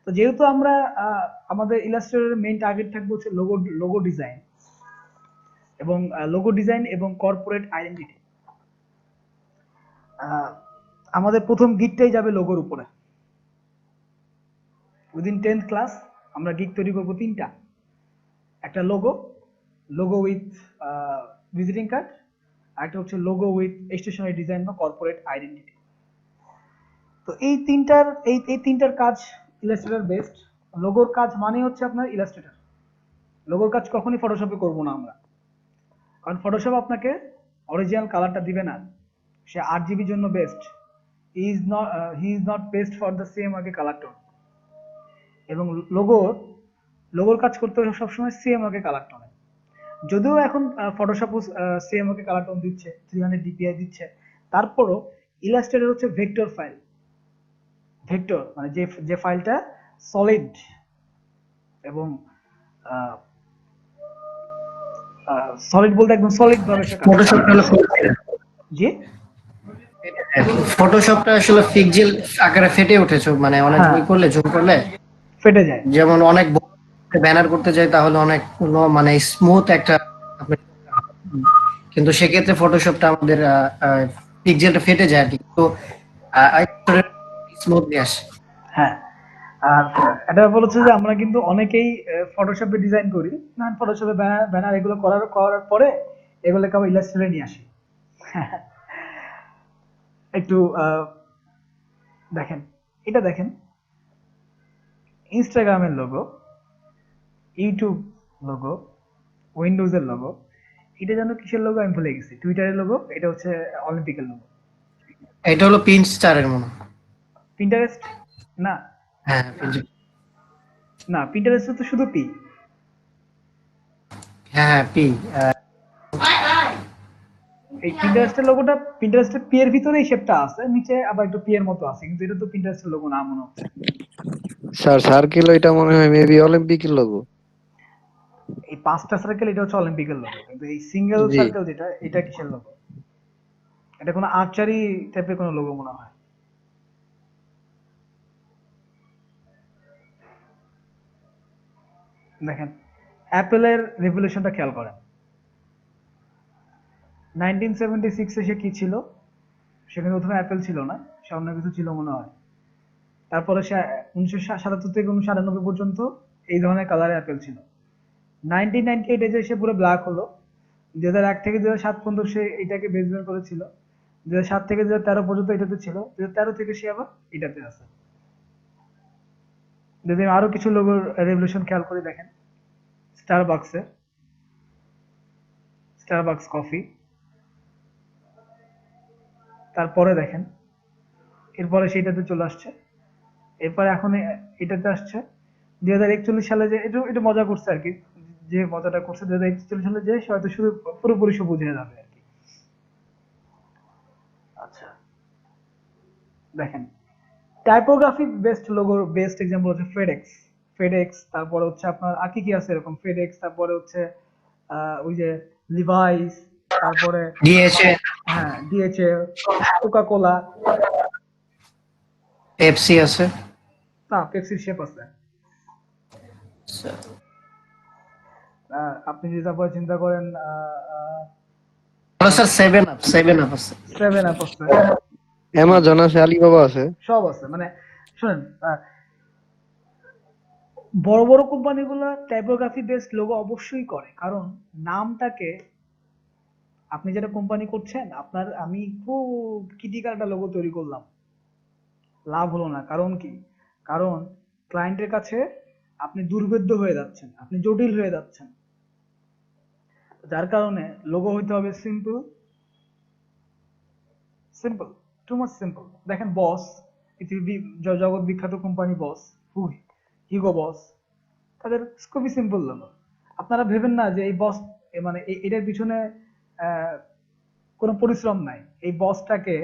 তো যেহেতু আমরা আমাদের ইলাস্ট্রেটরের মেইন টার্গেট থাকবে হচ্ছে লোগো ডিজাইন এবং কর্পোরেট আইডেন্টিটি, আমাদের প্রথম গিকটাই যাবে লোগোর উপরে। উইদিন 10th ক্লাস আমরা গিক তৈরি করবো 3টা। একটা লোগো উইথ ভিজিটিং কার্ড, আরেকটা হচ্ছে লোগো উইথ স্টেশনারি ডিজাইন বা কর্পোরেট আইডেন্টিটি। তো এই তিনটার কাজ ইলাস্ট্রেটর বেসড। লোগোর কাজ মানে হচ্ছে আপনার ইলাস্ট্রেটর। লোগোর কাজ কখনই ফটোশপে করবো না আমরা, কারণ ফটোশপ আপনাকে অরিজিনাল কালারটা দিবে না। সে 8 GB জন্য best, he is not best for the same আগে কালার টোন। এবং লোগোর কাজ করতে হবে সবসময় সেম আগে কালার টোনে। যদিও এখন ফটোশপ সেম আগে কালার টোন দিচ্ছে, 300 DPI দিচ্ছে, তারপরও ইলাস্ট্রেটর হচ্ছে ভেক্টর ফাইল। ভেক্টর মানে যে ফাইলটা সলিড এবং সলিড বলতে একদম সলিড ভাবে ফটোশপটা হলো জি ফটোশপটা আসলে পিক্সেল আকারে ফেটে উঠেছে, মানে অনেক হ্যাঁ, বই করলে জুম করলে, ফেটে যায়। যেমন অনেক ব্যানার করতে যাই তাহলে অনেক মানে স্মুথ একটা কিন্তু সেক্ষেত্রে ফটোশপটা আমাদের পিক্সেলটা ফেটে যায় আর কি, তো স্মুথলি আসে। হ্যাঁ, আর এটা বলেছে যে আমরা কিন্তু অনেকেই ফটোশপে ডিজাইন করি না, ফটোশপে ব্যানার এগুলো করার পরে এগুলোকে আবার ইলাস্ট্রেটরে নিয়ে আসি। একটু দেখেন, এটা দেখেন, ইনস্টাগ্রামের লোগো, ইউটিউব লোগো, উইন্ডোজের লোগো, এটা যেন কিসের লোগো আমি ভুলে গেছি, টুইটারের লোগো, এটা হচ্ছে অলিম্পিকের লোগো। এটা হলো পিন স্টারের মনে হয়। পিন্টারেস্ট না, হ্যাঁ না পিন্টারেস্ট তো শুধু পি। হ্যাঁ পি। এই পিন্টারেস্টের লোগোটা, পিন্টারেস্টের পি এর ভিতরেই শেপটা আছে, নিচে আবার একটু পি এর মতো আছে, কিন্তু এটা তো পিন্টারেস্টের লোগো না মনে হচ্ছে। স্যার সার্কেল এটা মনে হয় মেবি অলিম্পিকের লোগো। এই 5টা সার্কেল এটা হচ্ছে অলিম্পিকের লোগো, কিন্তু এই সিঙ্গেল জি সার্কেল যেটা, এটা কিসের লোগো? এটা কোনো আর্চারি টাইপের কোনো লোগো মনে হয়। দেখেন, অ্যাপেলের রেভলিউশনটা খেয়াল করেন। 1976 সে কি ছিল? সেখানে প্রথমে অ্যাপেল ছিল না, সামান্য কিছু ছিল মনে হয়। তারপরে সে 1977 থেকে 1998 পর্যন্ত এই ধরনের কালারে অ্যাপেল ছিল। 1998 যে সে পুরো ব্ল্যাক হলো। 2001 থেকে 2007 পর্যন্ত সে এটাকে বেসমেন্ট করেছিল। 2007 থেকে 2013 পর্যন্ত এটাতে ছিল। 2013 থেকে সে আবার এটাতে আছে। যদি আমি আরো কিছু লোগোর রেভলিউশন খেয়াল করে দেখেন, স্টারবাকস কফি। তারপরে দেখেন, এরপরে সেইটাতে চলে আসছে, এরপরে এখন এটাতে আসছে 2041 সালে, যে একটু একটু মজা করছে আর কি, যে মজাটা করছে 2041 সালে, যে সে হয়তো শুধু পুরোপুরি সবুজ হয়ে যাবে আর কি। আচ্ছা দেখেন, টাইপোগ্রাফি বেস্ট লোগোর বেস্ট এক্সাম্পল হচ্ছে ফেডেক্স। ফেডেক্স, তারপরে হচ্ছে আপনার আর কি কি আছে এরকম, ফেডেক্স, তারপরে হচ্ছে ওই যে লিভাইস, তারপরে ডিএচএ, হ্যাঁ ডিএচএল, কোকা কোলা, পেপসি আছে। না পেপসির শেপ আছে। আপনি যদি তারপরে চিন্তা করেন sir seven up, seven up আছে। সেভেন আপ আছে, অ্যামাজন আছে, আলিবাবা আছে। সব আছে। মানে শুনেন, বড় বড় কোম্পানিগুলো টাইপোগ্রাফি বেসড লোগো অবশ্যই করে, কারণ নামটাকে, আপনি যেটা কোম্পানি করছেন, আপনার আমি খুব ক্রিটিক্যাল একটা লোগো তৈরি করলাম, লাভ হলো না। কারণ কি? কারণ ক্লায়েন্টের কাছে আপনি দুর্ভেদ্য হয়ে যাচ্ছেন, আপনি জটিল হয়ে যাচ্ছেন, যার কারণে লোগো হইতে হবে simple, simple, too much simple. দেখেন বস, পৃথিবী জগৎ বিখ্যাত কোম্পানি বস, হিগো বস, তাদের খুবই সিম্পল লোগো। আপনারা ভেবেন না যে এই বস, মানে এটার পিছনে কোনো পরিশ্রম নাই। এই বসটাকে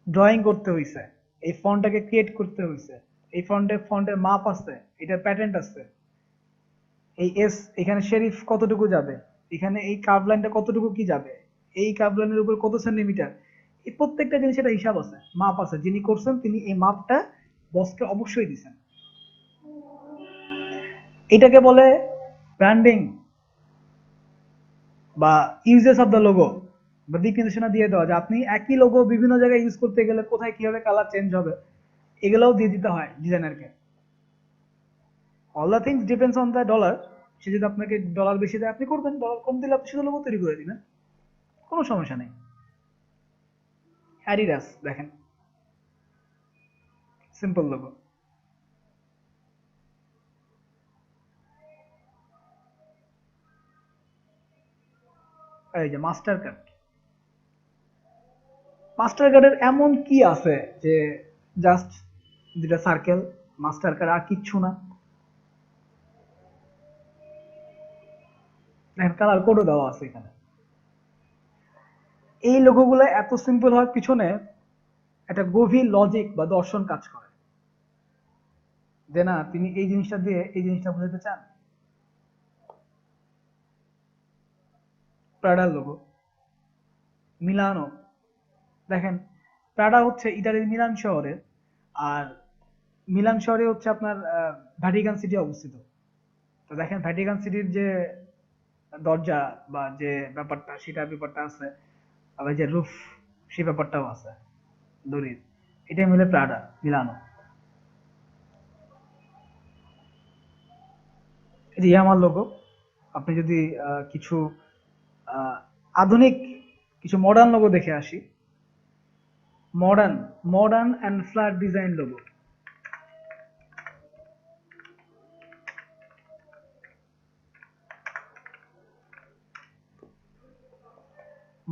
ড্রয়িং করতে হইছে, এই ফন্টটাকে ক্রিয়েট করতে হইছে, এই ফন্টের মাপ আছে, এটার প্যাটার্ন আছে, এই এস এখানে শেরিফ কতটুকু যাবে, এখানে এই কার্ভ লাইনটা কতটুকু কি যাবে, এই কার্ভ লাইনের উপর কত সেন্টিমিটার, এই প্রত্যেকটা জিনিসের একটা হিসাব আছে, মাপ আছে। যিনি করছেন তিনি এই মাপটা বসকে অবশ্যই দিছেন। এটাকে বলে ব্র্যান্ডিং বা ইউজেস অফ দ্য লোগো, বা দিক নির্দেশনা দিয়ে দেওয়া, যে আপনি একই লোগো বিভিন্ন জায়গায় ইউজ করতে গেলে কোথায় কিভাবে কালার চেঞ্জ হবে, এগুলোও দিয়ে দিতে হয় ডিজাইনারকে। All the things depends on the dollar. সে যদি আপনাকে ডলার বেশি দেয় আপনি করবেন, ডলার কম দিলে আপনি শুধু লোগো তৈরি করে দিবেন, কোনো সমস্যা নেই। অ্যাডিডাস দেখেন, সিম্পল লোগো। এই যে মাস্টার কার্ড, মাস্টার কার্ডের এমন কি আছে যে জাস্ট দুটা সার্কেল, মাস্টার কার্ড, আর কিচ্ছু না। দেখেন কালার কোডও দেওয়া আছে এখানে। এই লোগোগুলো এত সিম্পল হওয়ার পিছনে একটা গভীর লজিক বা দর্শন কাজ করে, যে না তিনি এই জিনিসটা দিয়ে এই জিনিসটা বোঝাতে চান। প্রাডার লোগো, মিলানো, দেখেন প্রাডা হচ্ছে ইতালির মিলান শহরে, আর মিলান শহরে হচ্ছে আপনার ভ্যাটিকান সিটি অবস্থিত। তো দেখেন ভ্যাটিকান সিটির যে দরজা বা যে ব্যাপারটা, সেটা ব্যাপারটা আছে, আবার যে রুফ, সেই ব্যাপারটাও আছে দড়ির, এটা মিলে প্রাডা মিলানো। এই যে আমার লোগো, আপনি যদি কিছু আধুনিক কিছু মডার্ন লোগো দেখে আসি, modern and flat design logo.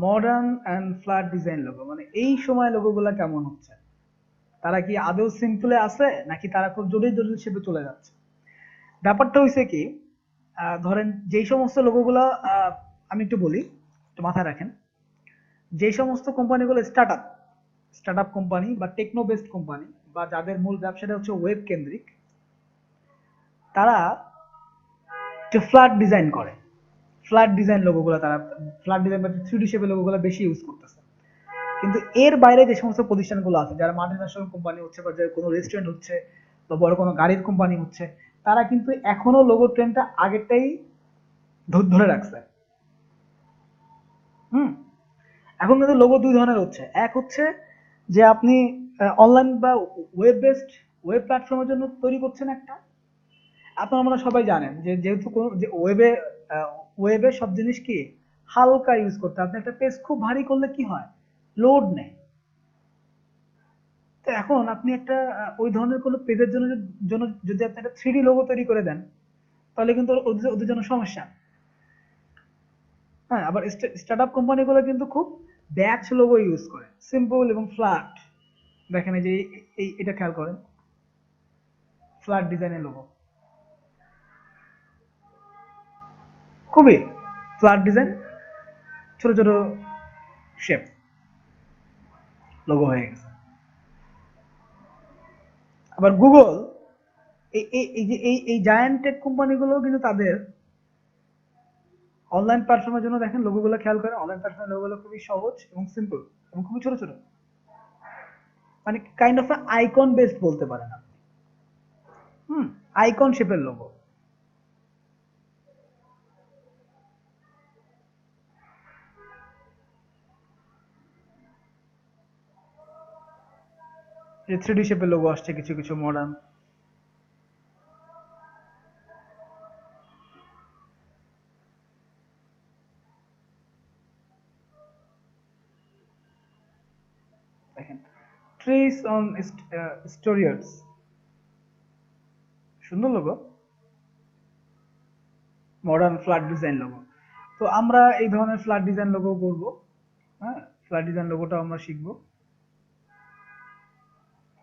Modern and flat design logo মানে এই সময় লোগোগুলো কেমন হচ্ছে, তারা কি আদৌ সিম্পলে আছে নাকি তারা খুব জটিল জটিল শেপে চলে যাচ্ছে? ব্যাপারটা হইছে কি, ধরেন যেই সমস্ত লোগোগুলো, আমি একটু বলি, একটু মাথায় রাখেন, যে সমস্ত কোম্পানিগুলো স্টার্ট আপ কোম্পানি বা টেকনো বেসড কোম্পানি, বা যাদের মূল ব্যবসাটা হচ্ছে ওয়েব কেন্দ্রিক, তারা একটু ফ্ল্যাট ডিজাইন করে। ফ্ল্যাট ডিজাইন লোগোগুলো তারা, ফ্ল্যাট ডিজাইন বা 3D শেপের লোগোগুলো বেশি ইউজ করতেছে। কিন্তু এর বাইরে যে সমস্ত প্রতিষ্ঠানগুলো আছে, যারা মাল্টিন্যাশনাল কোম্পানি হচ্ছে, বা যারা কোনো রেস্টুরেন্ট হচ্ছে, বা বড় কোনো গাড়ির কোম্পানি হচ্ছে, তারা কিন্তু এখনো লোগো ট্রেন্ডটা আগেরটাই ধরে রাখছে। এখন কিন্তু লোগো দুই ধরনের হচ্ছে। এক হচ্ছে যে আপনি অনলাইন বা ওয়েব প্ল্যাটফর্মের জন্য তৈরি করছেন একটা, আপনারা মনে হয় সবাই জানেন যে যেহেতু কোনো যে ওয়েবে সব জিনিস কি হালকা ইউজ করতে, আপনি একটা পেজ খুব ভারী করলে কি হয়, লোড নেয়। তো এখন আপনি একটা ওই ধরনের কোনো পেজের জন্য যদি আপনি একটা 3D লোগো তৈরি করে দেন, তাহলে কিন্তু ওদের জন্য সমস্যা। হ্যাঁ, আবার স্টার্টআপ কোম্পানিগুলো কিন্তু খুব ব্যাচ লোগো ইউজ করে, সিম্পল এবং ফ্ল্যাট। দেখেন এই যে এটা খেয়াল করেন, ফ্ল্যাট ডিজাইনের লোগো, খুবই ফ্ল্যাট ডিজাইন, ছোট ছোট শেপ লোগো হয়ে গেছে। আবার গুগল এই জায়ান্ট টেক কোম্পানিগুলো কিন্তু তাদের অনলাইন প্ল্যাটফর্মের জন্য দেখেন লোগোগুলো খেয়াল করেন, অনলাইন প্ল্যাটফর্মের লোগোগুলো খুবই সহজ এবং সিম্পল এবং খুবই ছোট ছোট, মানে কাইন্ড অফ আইকন বেসড বলতে পারেন আপনি। আইকন শেপের লোগো। যে 3D শেপের লোগো আসছে কিছু কিছু মডার্ন। দেখেন ট্রেস অন স্টোরিয়ার্স, সুন্দর logo, modern flat design logo. তো আমরা এই ধরনের ফ্ল্যাট ডিজাইন লোগো করব। হ্যাঁ, ফ্ল্যাট ডিজাইন লোগোটা আমরা শিখবো।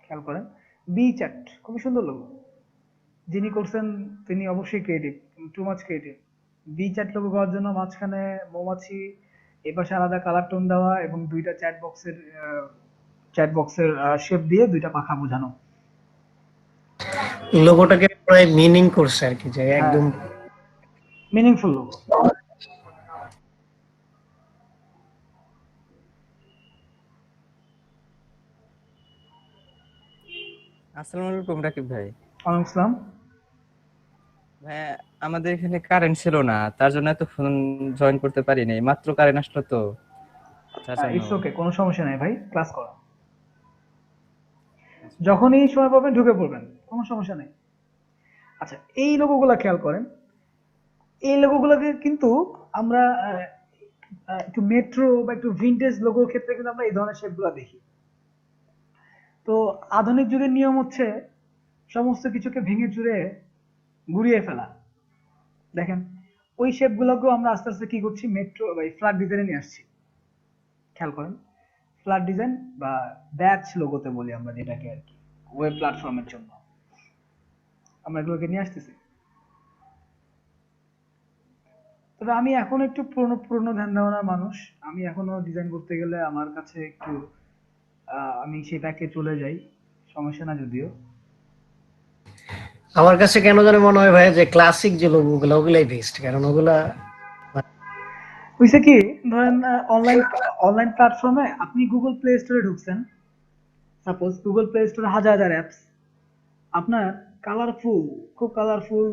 খেয়াল করেন বি চ্যাট, খুবই সুন্দর লোগো। যিনি করছেন তিনি অবশ্যই ক্রিয়েটিভ, টু মাচ ক্রিয়েটিভ। বি চ্যাট লোগো করার জন্য মাঝখানে মৌমাছি, এপাশে আলাদা কালার টোন দেওয়া এবং দুইটা চ্যাট বক্সের শেপ দিয়ে দুইটা পাখা বোঝানো। লোগোটাকে প্রায় মিনিং করছে আর কি, যে একদম মিনিংফুল লোগো। আসসালামু আলাইকুম রাকিব ভাই। ওয়ালাইকুম আসসালাম। ভাই আমাদের এখানে কারেন্ট ছিল না, তার জন্য এত ফোন জয়েন করতে পারি নাই, মাত্র কারেন্ট আসলো তো তার জন্য। ইটস ওকে, কোনো সমস্যা নাই ভাই, ক্লাস করো, যখনই সময় পাবেন ঢুকে পড়বেন, কোনো সমস্যা নেই। আচ্ছা, এই লোগোগুলো খেয়াল করেন, এই লোগোগুলোকে কিন্তু আমরা একটু মেট্রো বা একটু ভিনটেজ লোগোর ক্ষেত্রে কিন্তু আমরা এই ধরনের শেপগুলো দেখি। তো আধুনিক যুগের নিয়ম হচ্ছে সমস্ত কিছুকে ভেঙে চুরে গুড়িয়ে ফেলা। দেখেন ওই শেপগুলোকেও আমরা আস্তে আস্তে কি করছি, মেট্রো বা ফ্ল্যাট ডিজাইনে নিয়ে আসছি। খেয়াল করেন ফ্ল্যাট ডিজাইন বা ব্যাচ লোগোতে বলি আমরা যেটাকে আর কি, ওয়েব প্ল্যাটফর্মের জন্য আমরা এগুলোকে নিয়ে আসতেছি। তবে আমি এখন একটু পুরনো পুরনো ধ্যান ধারণার মানুষ, আমি এখনো ডিজাইন করতে গেলে আমার কাছে একটু আমি সেটাকে চলে যাই, সমস্যা না যদিও। আমার কাছে কেন জানি মনে হয় ভাই যে ক্লাসিক যে লোগোগুলো ওগুলাই বেস্ট, কারণ ওগুলা বুঝছে কি, ধরেন অনলাইন প্ল্যাটফর্মে আপনি গুগল প্লে স্টোরে ঢুকছেন, সাপোজ গুগল প্লে স্টোরে হাজার হাজার অ্যাপস, আপনার কালারফুল, খুব কালারফুল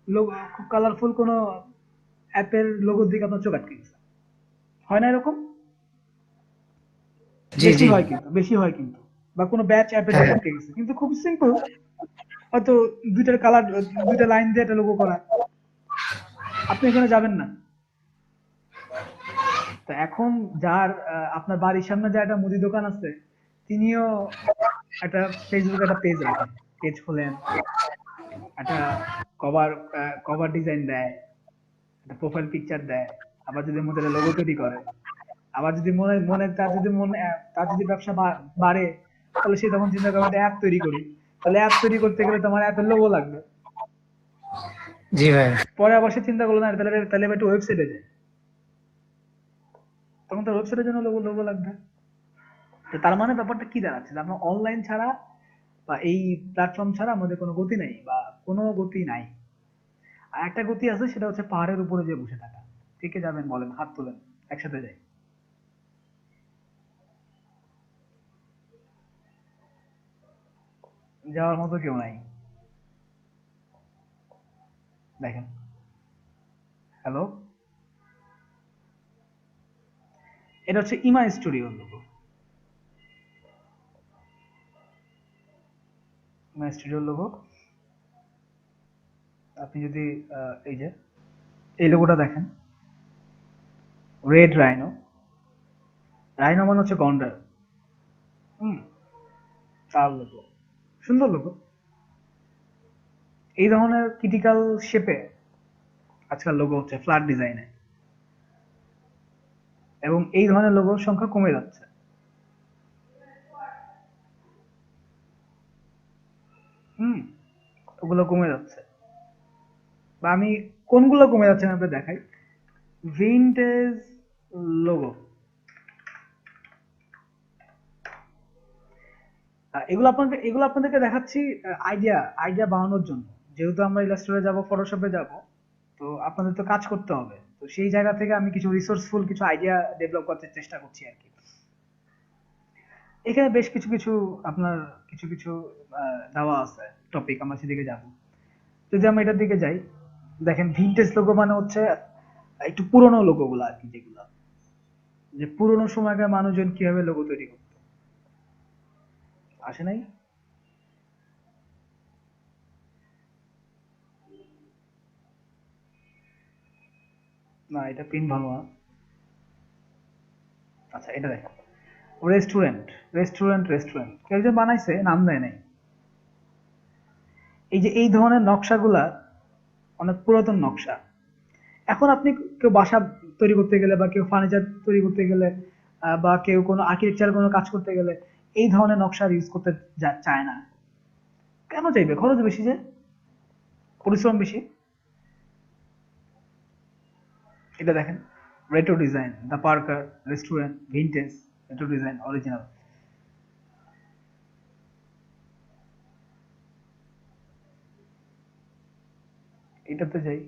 লোগো, খুব কালারফুল কোনো অ্যাপের লোগোর দিকে আপনার চোখ আটকে গেছে, হয় না এরকম? জি বেশি জি হয় কিন্তু, বেশি হয় কিন্তু। বা কোনো ব্যাচ অ্যাপের দিকে আটকে গেছে, কিন্তু খুব সিম্পল, হয়তো দুইটার কালার, দুইটা লাইন দিয়ে একটা লোগো করা, আপনি এখানে যাবেন না। তো এখন যার আপনার বাড়ির সামনে যে একটা মুদি দোকান আছে, তিনিও একটা ফেসবুকে একটা পেজ রাখেন, পেজ খোলেন, একটা কভার কভার ডিজাইন দেয়, একটা প্রোফাইল পিকচার দেয়, আবার যদি মনে লোগো তৈরি করে, আবার যদি মনে মনে তার যদি মনে তার যদি ব্যবসা বাড়ে, তাহলে সে তখন চিন্তা করবে অ্যাপ তৈরি করি, তাহলে অ্যাপ তৈরি করতে গেলে তোমার অ্যাপের লোগো লাগবে। জি ভাই, পরে আবার সে চিন্তা করলো না, তাহলে তাহলে একটু ওয়েবসাইটে যায়, তখন তার ওয়েবসাইটের জন্য লোগো লোগো লাগবে। তো তার মানে ব্যাপারটা কি দাঁড়াচ্ছে, যে আমরা অনলাইন ছাড়া বা এই প্ল্যাটফর্ম ছাড়া আমাদের কোনো গতি নাই, বা কোনো গতি নাই। আর একটা গতি আছে, সেটা হচ্ছে পাহাড়ের উপরে যে বসে থাকা। কে কে যাবেন বলেন, হাত তোলেন, একসাথে যাই। যাওয়ার মতো কেউ নাই। দেখেন, হ্যালো, এটা হচ্ছে ইমা স্টুডিওর লোগো। ইমা স্টুডিওর লোগো, আপনি যদি এই যে এই লোগোটা দেখেন, রেড রাইনো, রাইনো মানে হচ্ছে গন্ডার, তার লোগো, সুন্দর লোগো। এই ধরনের ক্রিটিক্যাল শেপে আজকাল লোগো হচ্ছে ফ্ল্যাট ডিজাইনে। এবং এই ধরনের লোগোর সংখ্যা কমে যাচ্ছে। হুম, ওগুলো কমে যাচ্ছে। বা আমি কোনগুলো কমে যাচ্ছে আমি আপনাকে দেখাই। ভিনটেজ লোগো, এগুলো আপনাদেরকে দেখাচ্ছি আইডিয়া বানানোর জন্য। যেহেতু আমরা ইলাস্ট্রেটরে যাব, ফটোশপে যাব, তো আপনাদের তো কাজ করতে হবে। তো সেই জায়গা থেকে আমি কিছু রিসোর্সফুল কিছু আইডিয়া ডেভেলপ করতে চেষ্টা করছি আর কি। এখানে বেশ কিছু আপনার কিছু দেওয়া আছে টপিক, আমরা সেদিকে যাব। যদি আমরা এটার দিকে যাই, দেখেন ভিনটেজ লোগো মানে হচ্ছে একটু পুরোনো লোগো গুলো আর কি, যেগুলো যে পুরোনো সময়কার মানুষজন কিভাবে লোগো তৈরি করতো। আসে নাই? না, এটা পিন ভালো না। আচ্ছা, এটা দেখেন, রেস্টুরেন্ট কেউ একজন বানাইছে, নাম দেয় নাই। এই যে এই ধরনের নকশাগুলা অনেক পুরাতন নকশা। এখন আপনি কেউ বাসা তৈরি করতে গেলে বা কেউ ফার্নিচার তৈরি করতে গেলে বা কেউ কোনো আর্কিটেকচার কোনো কাজ করতে গেলে এই ধরনের নকশা ইউজ করতে চায় না। কেন চাইবে? খরচ বেশি, যে পরিশ্রম বেশি। এটা দেখেন, retro design, the Parker, restaurant, vintage, retro design, original. এটাতে যাই,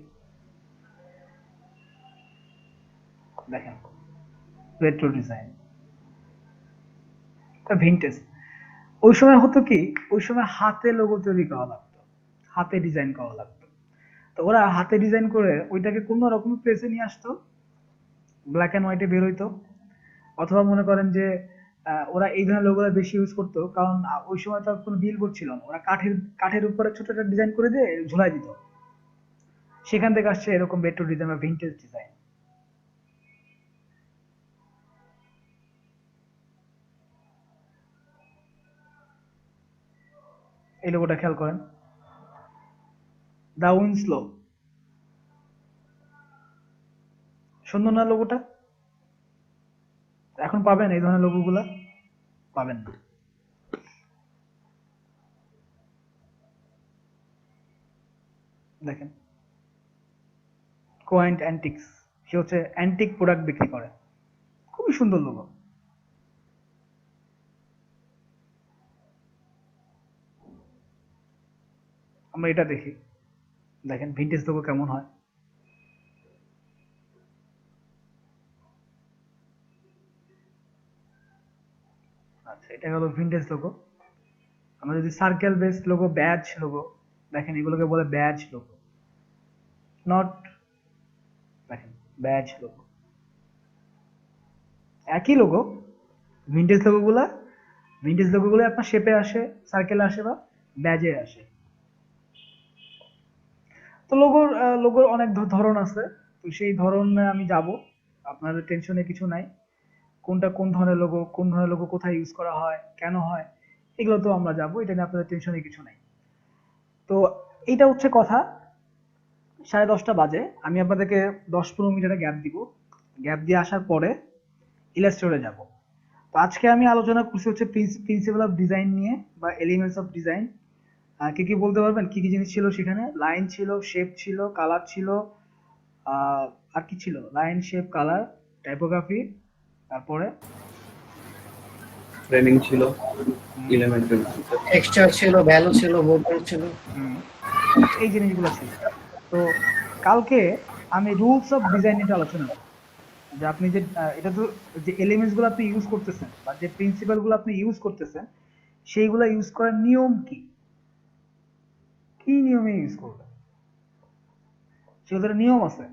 দেখেন রেট্রো ডিজাইন, ভিনটেজ। ওই সময় হতো কি, ওই সময় হাতে লোগো তৈরি করা লাগতো, হাতে ডিজাইন করা লাগতো। তো ওরা হাতে ডিজাইন করে ওইটাকে কোনো রকম প্রেসে নিয়ে আসতো, ব্ল্যাক অ্যান্ড হোয়াইটে বের হইতো। অথবা মনে করেন যে ওরা এই ধরনের লোগোটা বেশি ইউজ করতো, কারণ ওই সময় তো আর কোনো বিলবোর্ড ছিল না। ওরা কাঠের উপরে ছোট একটা ডিজাইন করে দিয়ে ঝুলাই দিত। সেখান থেকে আসছে এরকম রেট্রো ডিজাইন বা ভিনটেজ ডিজাইন। এই লোগোটা খেয়াল করেন, দা উইন্সলো। সুন্দর না লোগোটা? এখন পাবেন এই ধরনের লোগোগুলা? পাবেন না। দেখেন, কোয়েন্ট অ্যান্টিক্স, সে হচ্ছে অ্যান্টিক প্রোডাক্ট বিক্রি করে, খুবই সুন্দর লোগো। আমরা এটা দেখি, দেখেন ভিনটেজ লোগো কেমন হয়। আচ্ছা, এটা হলো ভিনটেজ লোগো। আমরা যদি circle base logo, badge logo, দেখেন এগুলোকে বলে ব্যাজ লোগো, নট, দেখেন ব্যাজ লোগো, একই লোগো। ভিনটেজ লোগোগুলো আপনার শেপে আসে, সার্কেলে আসে বা ব্যাজে আসে। তো লোগোর অনেক ধরন আছে, তো সেই ধরনে আমি যাব, আপনাদের টেনশনে কিছু নাই। কোনটা কোন ধরনের লোগো কোথায় ইউজ করা হয়, কেন হয়, এগুলো তো আমরা যাবো, এটা নিয়ে আপনাদের টেনশনে কিছু নাই। তো এইটা হচ্ছে কথা। 10:30 বাজে, আমি আপনাদেরকে 10-15 মিনিটের গ্যাপ দিব। গ্যাপ দিয়ে আসার পরে ইলাস্ট্রেটরে যাব। তো আজকে আমি আলোচনা করছি হচ্ছে প্রিন্সিপাল অফ ডিজাইন নিয়ে বা এলিমেন্টস অফ ডিজাইন। কি কি বলতে পারবেন, কি কি জিনিস ছিল সেখানে? লাইন ছিল, শেপ ছিল, কালার ছিল, আর কি ছিল? লাইন, শেপ, কালার, টাইপোগ্রাফি, তারপরে ট্রেনিং ছিল, এলিমেন্টারি টেক্সচার ছিল, ভ্যালু ছিল, মুভমেন্ট ছিল। এই জিনিসগুলো ছিল। তো কালকে আমি রুলস অফ ডিজাইন নিয়ে আলোচনা করব, যে আপনি যে এটা তো যে এলিমেন্টস গুলো আপনি ইউজ করতেছেন বা যে প্রিন্সিপাল গুলো আপনি ইউজ করতেছেন, সেইগুলো ইউজ করার নিয়ম কি, কি নিয়মে ইউজ করবেন, সেগুলোর নিয়ম আছে।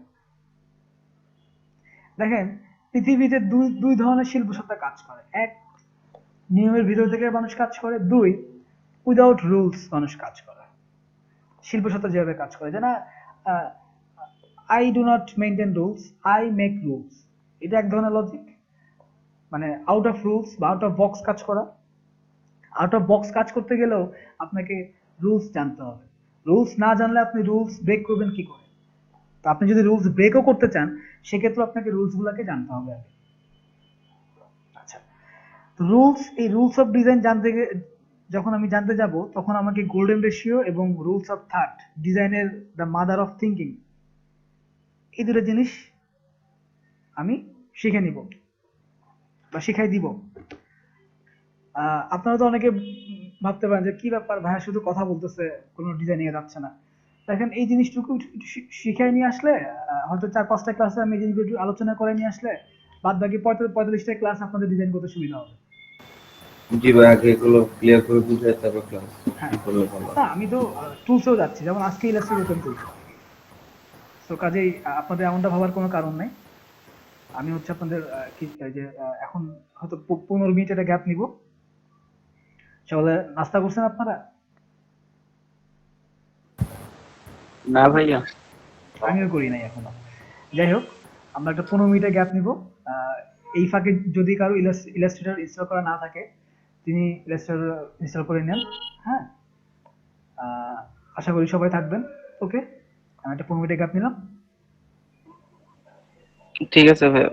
দেখেন, পৃথিবীতে দুই ধরনের শিল্প সত্তা কাজ করে। এক, নিয়মের ভিতর থেকে মানুষ কাজ করে। দুই, উইদাউট রুলস মানুষ কাজ করে। শিল্প সত্তা যেভাবে কাজ করে, যে না, I do not maintain rules, I make rules, এটা এক ধরনের লজিক। মানে আউট অফ রুলস বা আউট অফ বক্স কাজ করা। আউট অফ বক্স কাজ করতে গেলেও আপনাকে রুলস জানতে হবে। রুলস না জানলে আপনি রুলস ব্রেক করবেন কি করে? তো আপনি যদি রুলস ব্রেকও করতে চান, সেক্ষেত্রে আপনাকে রুলস গুলাকে জানতে হবে আগে। এই রুলস অফ ডিজাইন যখন আমি জানতে যাব তখন আমাকে গোল্ডেন রেশিও এবং রুলস অফ থার্ড ডিজাইনের দ্য মাদার অফ থিঙ্কিং এই দুটো জিনিস আমি শিখে নিব বা শিখাই দিব। আপনারা তো অনেকে ভাবতে পারেন যে কি ব্যাপার ভাইয়া শুধু কথা বলতেছে, কোনো ডিজাইনিং এ যাচ্ছে না। দেখেন এই জিনিসটুকু একটু শিখাই নিয়ে আসলে হয়তো 4-5টা ক্লাসে আমি এই জিনিসগুলো একটু আলোচনা করে নিয়ে আসলে বাদ বাকি 45টা ক্লাস আপনাদের ডিজাইন করতে সুবিধা হবে। জি ভাই, আগে এগুলো ক্লিয়ার করে বুঝে তারপর ক্লাস হ্যাঁ। করলে ভালো। না আমি তো টুলসেও যাচ্ছি, যেমন আজকে ইলাস্ট্রেটর ওপেন করছি। তো কাজেই আপনাদের এমনটা ভাবার কোনো কারণ নাই। আমি হচ্ছে আপনাদের এখন হয়তো 15 মিনিট একটা গ্যাপ নিব। চলে নাস্তা করছেন আপনারা? না ভাইয়া, আমিও করি নাই এখনো। যাই হোক, আমরা একটা 15 মিনিটের গ্যাপ নিব। এই ফাঁকে যদি কারো ইলাস্ট্রেটর ইনস্টল করা না থাকে তিনি ইলাস্ট্রেটর ইনস্টল করে নেন। হ্যাঁ, আশা করি সবাই থাকবেন। ওকে, আমি একটা 15 মিনিটের গ্যাপ নিলাম। ঠিক আছে ভাইয়া।